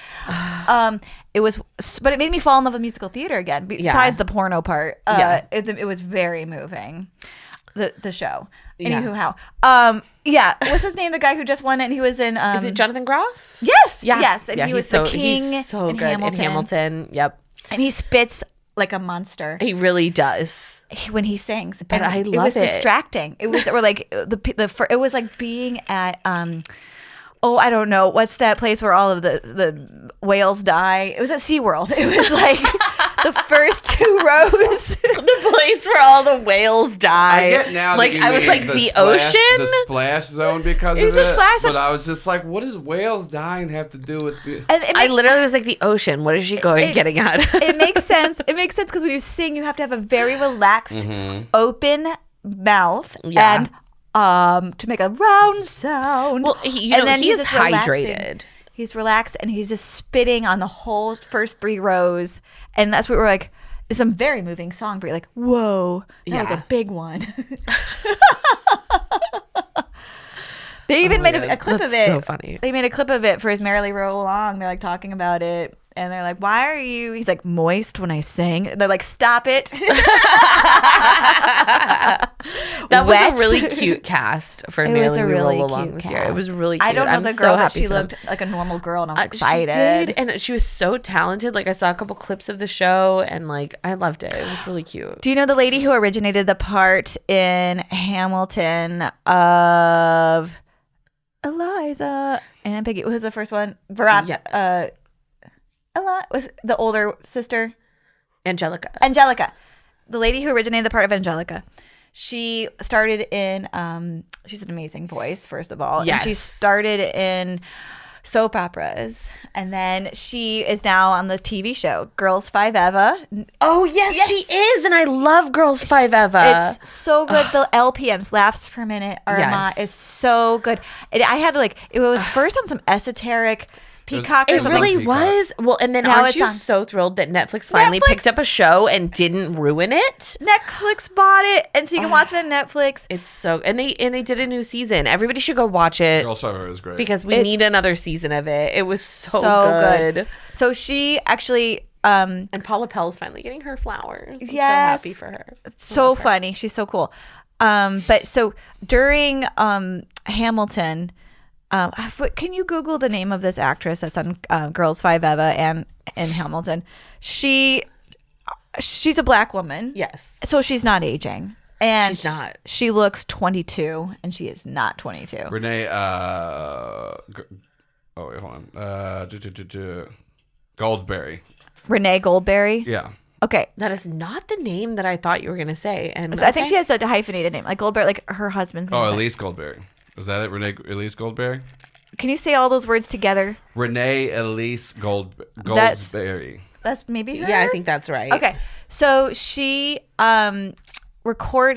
But it made me fall in love with musical theater again, besides the porno part. It was very moving. The show. Anywho, how? What's his name? The guy who just won it, and he was in. Is it Jonathan Groff? Yes. Yeah. Yes. And he was the king. He's so in good Hamilton. in Hamilton. Yep. And he spits like a monster He really does. when he sings. And I it love was it. distracting. It was it was like being at I don't know, what's that place where all of the whales die? It was at SeaWorld. It was like the first 2 rows. The place where all the whales die. I get now like that you I was mean like the ocean. the splash zone because It of was the it. splash zone. But I was just like, what does whales dying have to do with it? And I literally was like the ocean. What is she getting at? It makes sense. It makes sense because when you sing, you have to have a very relaxed, open mouth Yeah. and to make a round sound. Well, he's just relaxing. hydrated. He's relaxed and he's just spitting on the whole first 3 rows, and that's what we're like. It's a very moving song, but you're like, whoa, that was Yeah. a big one. They even made a clip That's of it. so funny. They made a clip of it for his Merrily Roll Along. They're like talking about it. And they're like, why are you? He's like, moist when I sing. They're like, stop it. That was a really cute cast for Merrily Roll Along this year. It was really cute. I don't know I'm the so girl, but happy she for them. looked like a normal girl, and I was She excited. did, and she was so talented. Like I saw a couple clips of the show, and like I loved it. It was really cute. Do you know the lady who originated the part in Hamilton of Eliza and Peggy? Who was the first one? Veronica. Ella was the older sister. Angelica. The lady who originated the part of Angelica. She started in, she's an amazing voice, first of all. Yes. And she started in soap operas. And then she is now on the TV show, Girls 5 Eva. Oh, yes, she is. And I love Girls 5 Eva. It's so good. The LPMs, laughs per minute, Irma, is so good. I had it was first on some esoteric Peacock or It something. really was. Well, and then Now aren't it's you on so thrilled that Netflix finally picked up a show and didn't ruin it? Netflix bought it, and so you can watch it on Netflix. It's so and they did a new season. Everybody should go watch it. Girls 5 Eva was great. Because we need another season of it. It was so good. So she actually And Paula Pell's finally getting her flowers. I'm so Yes. happy for her. so funny. She's so cool. But so during Hamilton, can you Google the name of this actress that's on Girls 5 Eva and in Hamilton? She's a black woman. Yes. So she's not aging. And She's not. She looks 22, and she is not 22. Renee, hold on. Goldberry. Renee Goldberry. Yeah. Okay. That is not the name that I thought you were going to say. And I think she has a hyphenated name, like Goldberry, like her husband's name. Oh, Elise Goldberry. Is that it? Elise Goldberry? Can you say all those words together? Renee Elise Goldberry. That's maybe her? Yeah, I think that's right. Okay. So she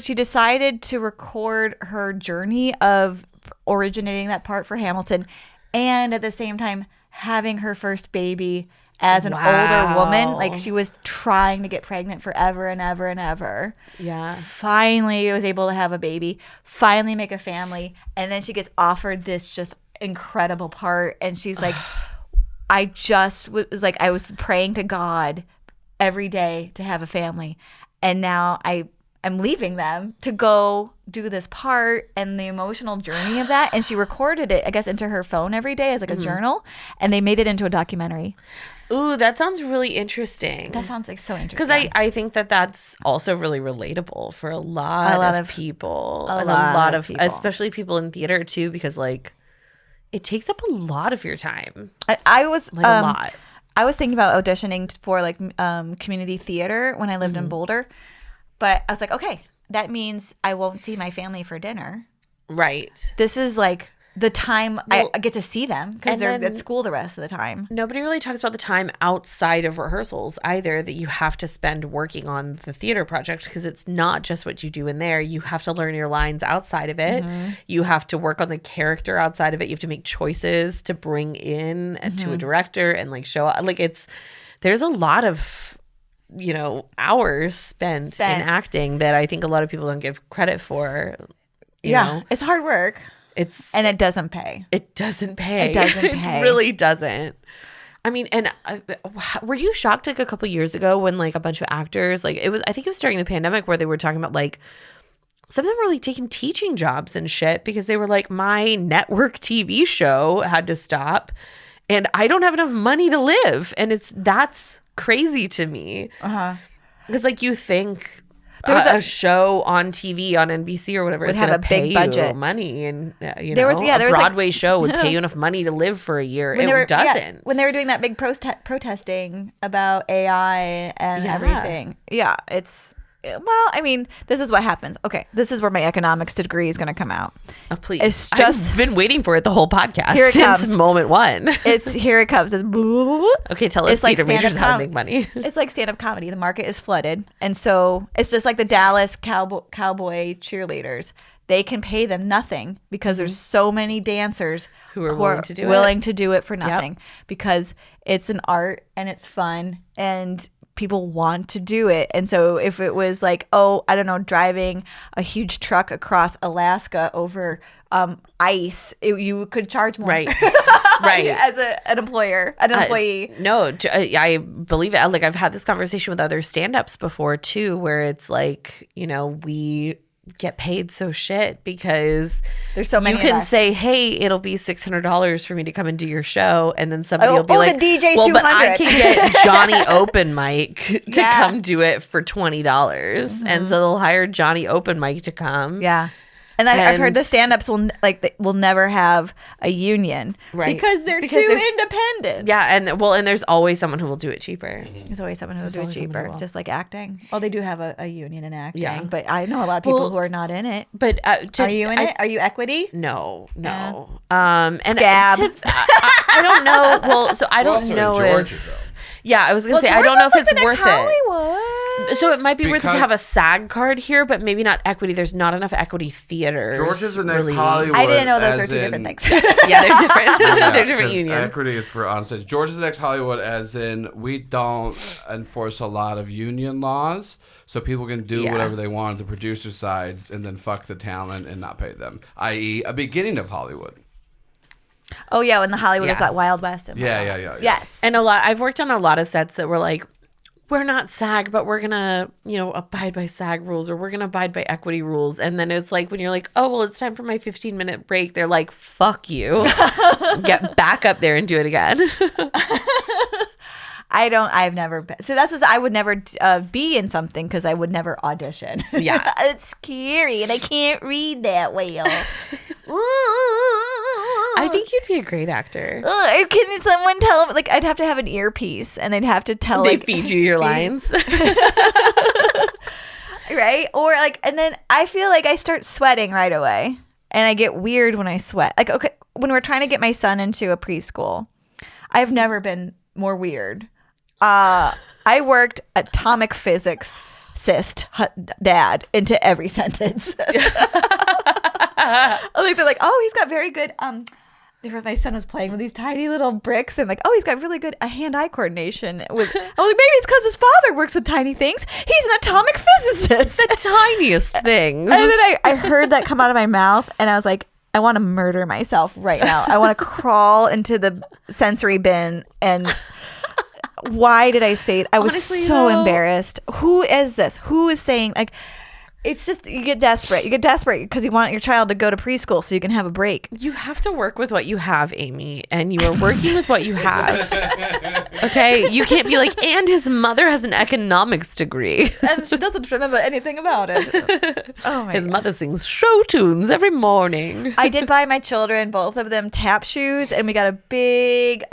she decided to record her journey of originating that part for Hamilton, and at the same time having her first baby as an older woman. Wow. Like she was trying to get pregnant forever and ever and ever. Yeah. Finally was able to have a baby, finally make a family. And then she gets offered this just incredible part. And she's like, I just was like, I was praying to God every day to have a family. And now I'm leaving them to go do this part and the emotional journey of that. And she recorded it, I guess, into her phone every day as like a journal. And they made it into a documentary. Ooh, that sounds really interesting. That sounds like so interesting. Because I think that's also really relatable for a lot of people. A lot of people. Especially people in theater too, because like it takes up a lot of your time. I was like a lot. I was thinking about auditioning for like community theater when I lived in Boulder. But I was like, okay, that means I won't see my family for dinner. Right. This is like the time I get to see them because they're then at school the rest of the time. Nobody really talks about the time outside of rehearsals either that you have to spend working on the theater project, because it's not just what you do in there. You have to learn your lines outside of it. You have to work on the character outside of it. You have to make choices to bring in to a director and like show like there's a lot of hours spent in acting that I think a lot of people don't give credit for. You know? It's hard work. And it doesn't pay. It doesn't pay. It doesn't pay. It really doesn't. I mean, and were you shocked like a couple years ago when like a bunch of actors, like I think it was during the pandemic where they were talking about like some of them were like taking teaching jobs and shit because they were like, my network TV show had to stop and I don't have enough money to live. And that's crazy to me. Because like you think a show on TV on NBC or whatever would is have going a to pay big budget. you money, and a was Broadway show would pay you enough money to live for a year. It doesn't. When they were doing that big protesting about AI and everything. Yeah, well, I mean, this is what happens. Okay, this is where my economics degree is going to come out. Oh, please. It's just I've been waiting for it the whole podcast here it since comes. moment one. Here it comes. It's okay, tell us it's like theater majors stand-up how to make money. It's like stand-up comedy. The market is flooded. And so it's just like the Dallas cowboy cheerleaders. They can pay them nothing because there's so many dancers who are willing to do it for nothing because it's an art and it's fun and people want to do it. And so if it was like, I don't know, driving a huge truck across Alaska over ice, you could charge more. Right. As an employee. No, I believe it. Like I've had this conversation with other stand-ups before too, where it's like, we get paid so shit because there's so many. You can say, hey, it'll be $600 for me to come and do your show, and then somebody will be like, the DJ's well, $200. but I can get Johnny Open Mic to come do it for $20, and so they'll hire Johnny Open Mic to come. Yeah. And I've heard the stand-ups will never have a union, right? Because they're too independent. Yeah, and there's always someone who will do it cheaper. There's always someone who will do it cheaper, just like acting. Well, they do have a union in acting, but I know a lot of people who are not in it. But are you in it? Are you equity? No. Yeah. And Scab. I don't know. Well, so I don't know Georgia, if. Though. Yeah, I was gonna say I don't know if it's worth Hollywood. it. So it might be worth it to have a SAG card here, but maybe not equity. There's not enough equity theaters. Georgia's the next Hollywood. I didn't know those are two different things. Yeah, they're different. They're different unions. Equity is for onstage. Georgia's the next Hollywood, as in we don't enforce a lot of union laws, so people can do whatever they want on the producer sides and then fuck the talent and not pay them. I.e., a beginning of Hollywood. Oh yeah, when the Hollywood was that Wild West. Yeah. Yes. And I've worked on a lot of sets that were like, we're not SAG, but we're gonna, abide by SAG rules, or we're gonna abide by equity rules. And then it's like when you're like, oh well, it's time for my 15-minute break. They're like, fuck you, get back up there and do it again. I've never been. So I would never be in something because I would never audition. Yeah. It's scary and I can't read that well. I think you'd be a great actor. Can someone tell them? Like, I'd have to have an earpiece and they'd have to tell. They feed you your lines. Right? Or and then I feel like I start sweating right away and I get weird when I sweat. Like, okay, when we're trying to get my son into a preschool, I've never been more weird. I worked atomic physics dad into every sentence. They're like, oh, he's got very good my son was playing with these tiny little bricks and like, oh, he's got really good hand-eye coordination. I was like, maybe it's because his father works with tiny things. He's an atomic physicist. The tiniest things. And then I heard that come out of my mouth, and I was like, I want to murder myself right now. I want to crawl into the sensory bin. And why did I say it? I was Honestly, so though, embarrassed. Who is this? Who is saying, like, it's just, you get desperate. You get desperate because you want your child to go to preschool so you can have a break. You have to work with what you have, Amy, and you are working with what you have. Okay? You can't be like, and his mother has an economics degree. And she doesn't remember anything about it. Oh my His God. mother sings show tunes every morning. I did buy my children, both of them, tap shoes, and we got a big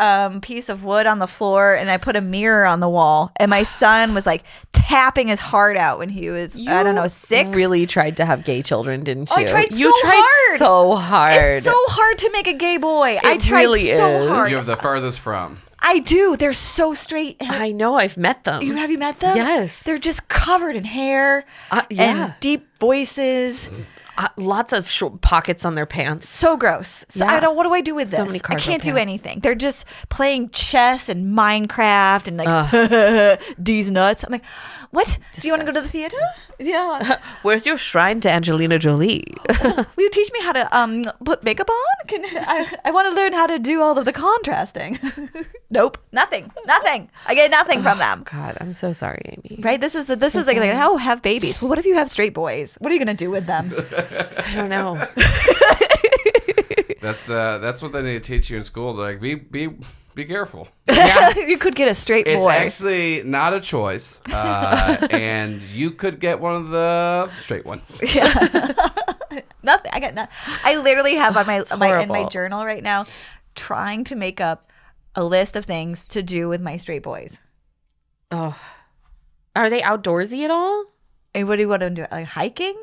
piece of wood on the floor, and I put a mirror on the wall. And my son was like tapping his heart out when he was, I don't know, 6. Really tried to have gay children, didn't you? Oh, I tried you so tried hard. so hard. It's so hard to make a gay boy. I tried really so is. hard. You're the furthest from. I do. They're so straight. I know. I've met them. Have you met them? Yes. They're just covered in hair Yeah. and deep voices. Lots of short pockets on their pants. So gross. So Yeah. I don't. What do I do with this? So many I cargo can't do pants. anything. They're just playing chess and Minecraft and like D's nuts. I'm like, what? Do you want to go to the theater? Yeah. Where's your shrine to Angelina Jolie? Will you teach me how to put makeup on? I want to learn how to do all of the contrasting. Nope. Nothing. I get nothing from them. God, I'm so sorry, Amy. Right? This is like oh, have babies. Well, what if you have straight boys? What are you gonna do with them? I don't know. That's what they need to teach you in school. Like be careful. Yeah. You could get a straight It's boy. actually not a choice, and you could get one of the straight ones. Nothing. I got nothing. I literally have on my in my horrible. journal right now, trying to make up a list of things to do with my straight boys. Oh, are they outdoorsy at all? Hey, what do you want to do? Like hiking?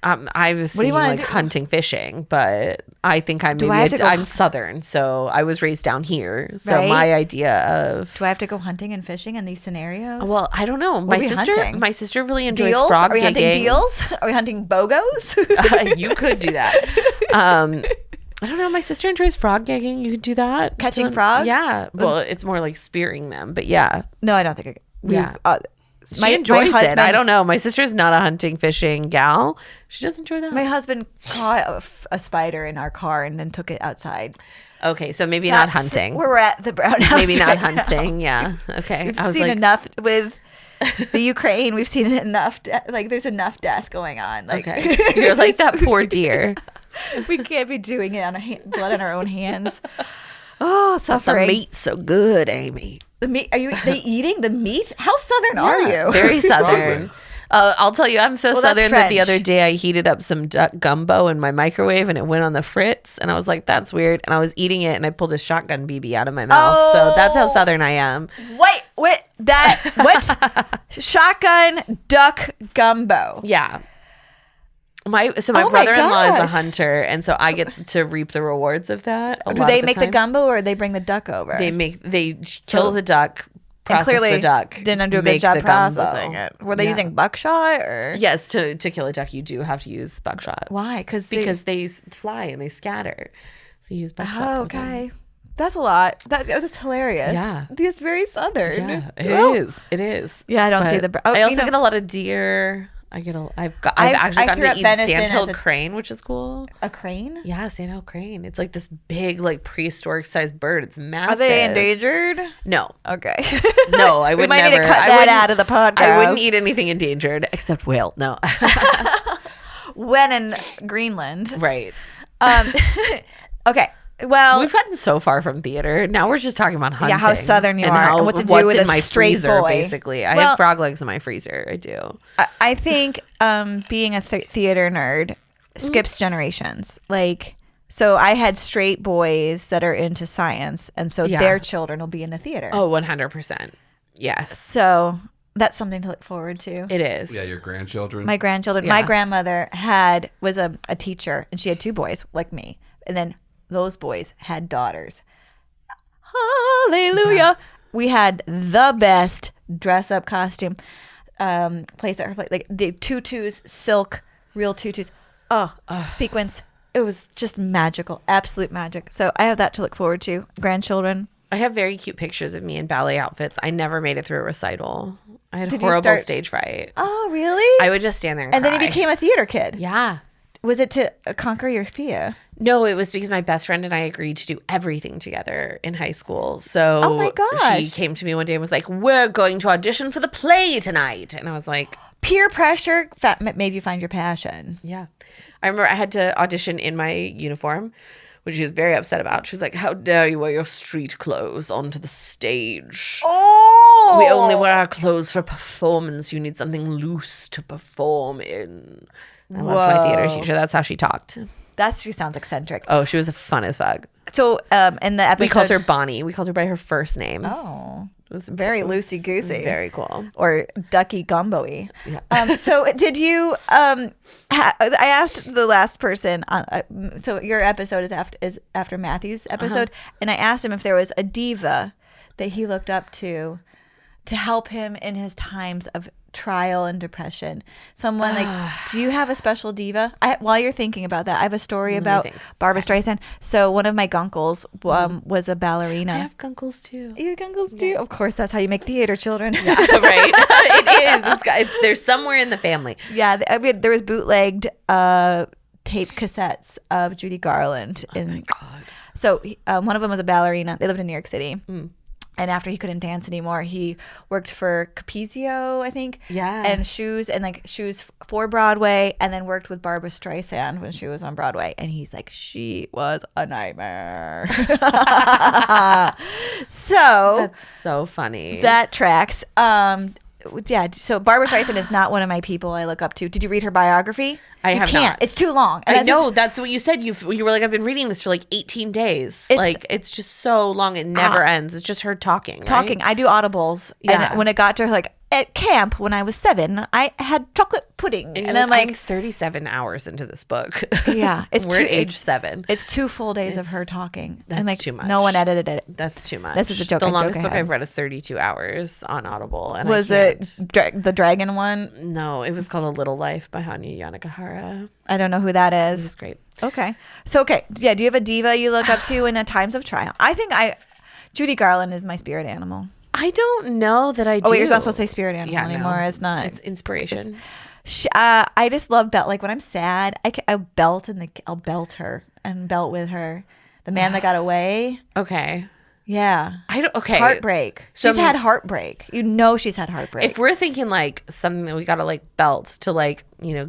I was What do you thinking wanna like do? hunting, fishing, but I think I'm Do I have to go I'm Southern, so I was raised down here. So Right? my idea of Do I have to go hunting and fishing in these scenarios? well, I don't know. are we hunting? My sister really enjoys deals? frog Are we hunting gigging. deals? Are we hunting bogos? You could do that. I don't know. My sister enjoys frog gigging. You could do that. Catching frogs? Yeah. Well, it's more like spearing them, but yeah. No, I don't think I could. Yeah. My She enjoys it. husband- I don't know. My sister's not a hunting, fishing gal. She does enjoy that. My husband caught a spider in our car and then took it outside. Okay, so maybe not That's hunting. Where we're at the Brown House. Maybe not right now. hunting. Yeah. Okay. We've I was seen like, enough with the Ukraine. We've seen enough. Like there's enough death going on. Like okay. You're like that poor deer. we can't be doing it on our blood on our own hands. Oh, The suffering. meat's so good, Amy. The meat. Are they eating the meat? How southern are you? Very southern. legs. I'll tell you, I'm so Well, that's southern that the French. other day I heated up some duck gumbo in my microwave and it went on the fritz. And I was like, that's weird. And I was eating it and I pulled a shotgun BB out of my mouth. So that's how southern I am. Wait. What? Shotgun duck gumbo. Yeah. My Oh my brother-in-law is a gosh. hunter, and so I get to reap the rewards of that. Do they make the gumbo or they bring the duck over? They kill the duck, and process clearly the duck, didn't do a good make job the gumbo. processing it. Were they Yeah. using buckshot or? Yes, to kill a duck, you do have to use buckshot. Why? Because they fly and they scatter, so you use buckshot. Oh, for them. okay. That's a lot. That's hilarious. Yeah. That's very southern. Yeah, Oh. it is. Yeah, I don't see But the. I also get a lot of deer. I've actually gotten threw to up eat venison sandhill as a- crane, which is cool. a crane. Yeah, sandhill crane. It's like this big, like prehistoric sized bird. It's massive. Are they endangered? No, Okay. no, I would we might never. need to cut I that wouldn't- out of the podcast. I wouldn't eat anything endangered except whale. No, When in Greenland. right. Okay. Well, We've gotten so far from theater. Now we're just talking about hunting. how southern you and are how, and what to do what's with in a my straight freezer. boy. Basically, I Well- have frog legs in my freezer. I do. I think being a theater nerd skips generations. Like, so I had straight boys that are into science, and so Yeah. their children will be in the theater. Oh, 100%. Yes, So that's something to look forward to. it is. Yeah, your grandchildren. My grandchildren. Yeah. My grandmother was a teacher, and she had 2 boys like me, and then those boys had daughters. Hallelujah! We had the best dress up costume place at her place, like the tutus, silk, real tutus. Oh, sequins, it was just magical, absolute magic. So I have that to look forward to. Grandchildren. I have very cute pictures of me in ballet outfits. I never made it through a recital. I had Did you horrible start- stage fright. Oh, really? I would just stand there and And cry. then you became a theater kid. Yeah. Was it to conquer your fear? No, it was because my best friend and I agreed to do everything together in high school. So Oh my gosh. she came to me one day and was like, "We're going to audition for the play tonight." And I was like, Peer pressure made you find your passion. yeah. I remember I had to audition in my uniform, which she was very upset about. She was like, "How dare you wear your street clothes onto the stage? Oh! We only wear our clothes for performance. You need something loose to perform in." I loved my theater teacher. That's how she talked. She sounds eccentric. Oh, she was fun as fuck. So in the episode... We called her Bonnie. We called her by her first name. Oh. It was Very loosey-goosey. Very cool. Or ducky gumbo-y. Yeah. So did you... I asked the last person... so your episode is after Matthew's episode. And I asked him if there was a diva that he looked up to help him in his times of trial and depression. Someone like, do you have a special diva? While you're thinking about that, I have a story about Barbara Streisand. So one of my gunkles was a ballerina. I have gunkles too. You have gunkles too? Of course, that's how you make theater children. Yeah, right? It is. There's somewhere in the family. Yeah, I mean, there was bootlegged tape cassettes of Judy Garland. Oh my God. So one of them was a ballerina. They lived in New York City. And after he couldn't dance anymore, he worked for Capezio, I think. Yeah. And shoes for Broadway, and then worked with Barbara Streisand when she was on Broadway. And he's like, she was a nightmare. So That's so funny. that tracks. Yeah, so Barbara Streisand is not one of my people I look up to. Did you read her biography? I You have can't. not. It's too long. And I that's know. That's what you said. You were like, I've been reading this for like 18 days. It's just so long. It never ends. It's just her talking. talking. Right? I do audibles. Yeah. And when it got to like at camp when I was 7, I had chocolate pudding. And I'm like, I'm 37 hours into this book. yeah, We're at age 7. It's 2 full days of her talking. That's and like, too much. No one edited it. That's too much. This is a joke. The I joke longest book ahead. I've read is 32 hours on Audible. And Was I it can't. the dragon one? No, it was called A Little Life by Hanya Yanagihara. I don't know who that It is. was great. Okay. So, yeah, do you have a diva you look up to in the times of trial? I think Judy Garland is my spirit animal. I don't know that I do. Oh, wait, you're not supposed to say spirit animal Yeah, anymore. no. It's not. It's inspiration. I just love belt. Like when I'm sad, I'll belt I'll belt her and belt with her. The Man That Got Away. Okay. Yeah. Okay. Heartbreak. So- She's had heartbreak. You know she's had heartbreak. If we're thinking like something that we gotta like belt to like,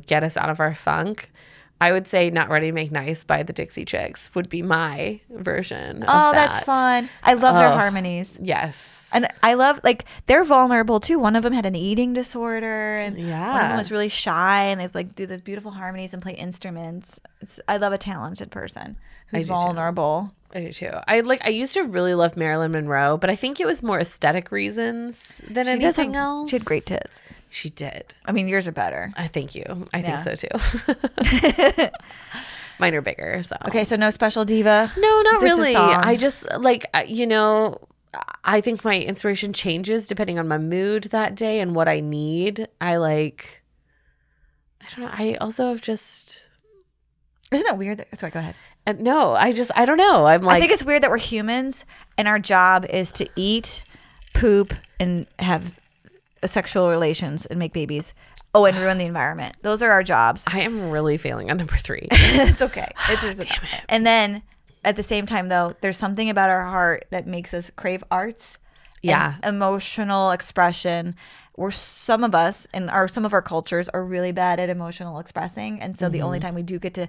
get us out of our funk, I would say Not Ready to Make Nice by the Dixie Chicks would be my version of oh, that. that's fun. I love their harmonies. Yes. And I love, like, they're vulnerable too. One of them had an eating disorder, and one of Yeah. them was really shy, and they like do these beautiful harmonies and play instruments. I love a talented person who's do too. vulnerable. I do too. I used to really love Marilyn Monroe, but I think it was more aesthetic reasons than anything else. She had great tits. She did. I mean, yours are better. I thank you. I Yeah. think so too. Mine are bigger, so. Okay, so no special diva. No, not Just a really. song. I just I think my inspiration changes depending on my mood that day and what I need. I don't know. I also have just. Isn't it weird? Sorry, go ahead. No, I don't know. I'm like. I think it's weird that we're humans and our job is to eat, poop, and have sexual relations and make babies. Oh, and ruin the environment. Those are our jobs. I am really failing on number 3. It's okay. It's just, Damn it. And then at the same time, though, there's something about our heart that makes us crave arts. Yeah. And emotional expression. Where some of us and some of our cultures are really bad at emotional expressing, and so the only time we do get to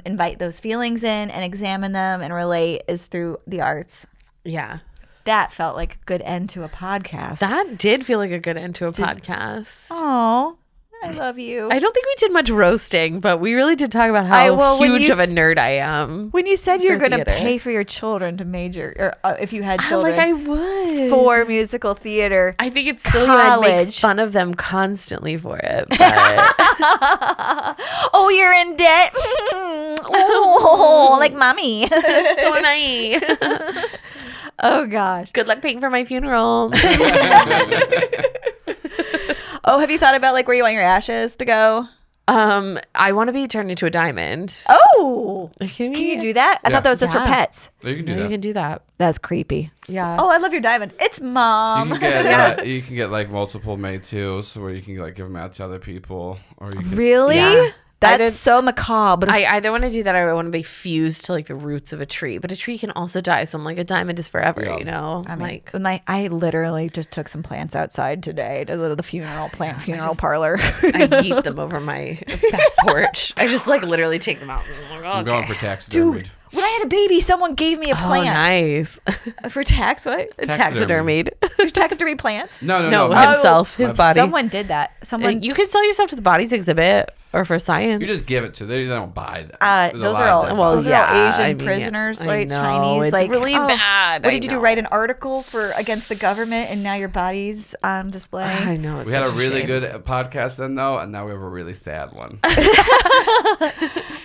invite those feelings in and examine them and relate is through the arts. Yeah. That felt like a good end to a podcast. That did feel like a good end to a podcast. Oh, I love you. I don't think we did much roasting, but we really did talk about how when huge you of a nerd I am. When you said you're for going to theater. pay for your children to major, or if you had children, I would. for musical theater. I think it's silly that I make college. fun of them constantly for it. But Oh, you're in debt? Oh, like mommy. so am I. Oh, gosh. Good luck paying for my funeral. Oh, have you thought about like where you want your ashes to go? I want to be turned into a diamond. Oh, Are you kidding me? can you do that? I Yeah. thought that was just for Yeah. pets. You can do No, that. you can do that. That's creepy. Yeah. Oh, I love your diamond. It's mom. You can get like multiple made too, so where you can like give them out to other people, or you can Really? Yeah. That's Either- so macabre. I either want to do that or I want to be fused to like the roots of a tree. But a tree can also die. So I'm like, a diamond is forever, Yeah. you know? I mean, like, I literally just took some plants outside today to the funeral parlor. I yeet them over my back porch. I just like literally take them out. And I'm like, I'm okay. going for taxidermy. Dude, when I had a baby, someone gave me a Oh, plant nice. for what? Taxidermied. Taxidermy plants. No, No, my- himself, his body. Someone did that. Someone. You can sell yourself to the bodies exhibit or for science. You just give it to them. They don't buy them. There's a those lot are of all different well, those bodies. are all yeah, Asian I mean, prisoners, I like know, Chinese. it's like really bad, What I did you do? know. Write an article against the government, and now your body's on display. I know. It's We had a such really shame. good podcast then, though, and now we have a really sad one.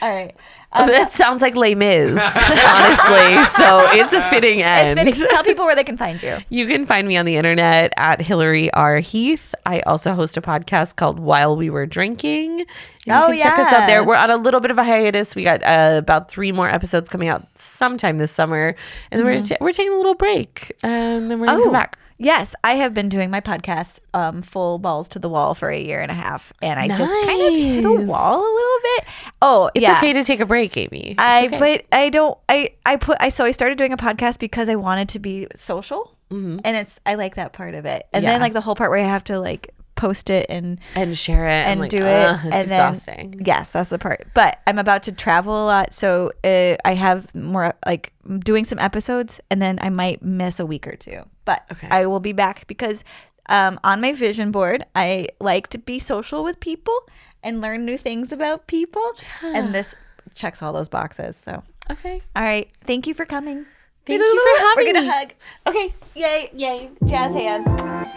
All right. That sounds like Les Mis, honestly. So it's a fitting end. It's fitting. Tell people where they can find you. You can find me on the internet at Hillary R. Heath. I also host a podcast called While We Were Drinking. And you can check us out there. yes. We're on a little bit of a hiatus. We got about 3 more episodes coming out sometime this summer. And then we're taking a little break. And then we're going to come back. Yes, I have been doing my podcast, Full Balls to the Wall, for 1.5 years, and I just kind of hit a Nice. wall a little bit. Oh, It's yeah. okay to take a break, Amy. But I don't. So I started doing a podcast because I wanted to be social, and I like that part of it. And Yeah. then like the whole part where I have to like post it and share it. and I'm like, do it, It's and exhausting. then yes, that's the part. But I'm about to travel a lot, so I have more like doing some episodes, and then I might miss a week or 2. But Okay. I will be back because on my vision board, I like to be social with people and learn new things about people, and this checks all those boxes. So Okay. all right, thank you for coming. Thank you for having We're gonna me. hug. Okay. Yay! Yay. Jazz hands.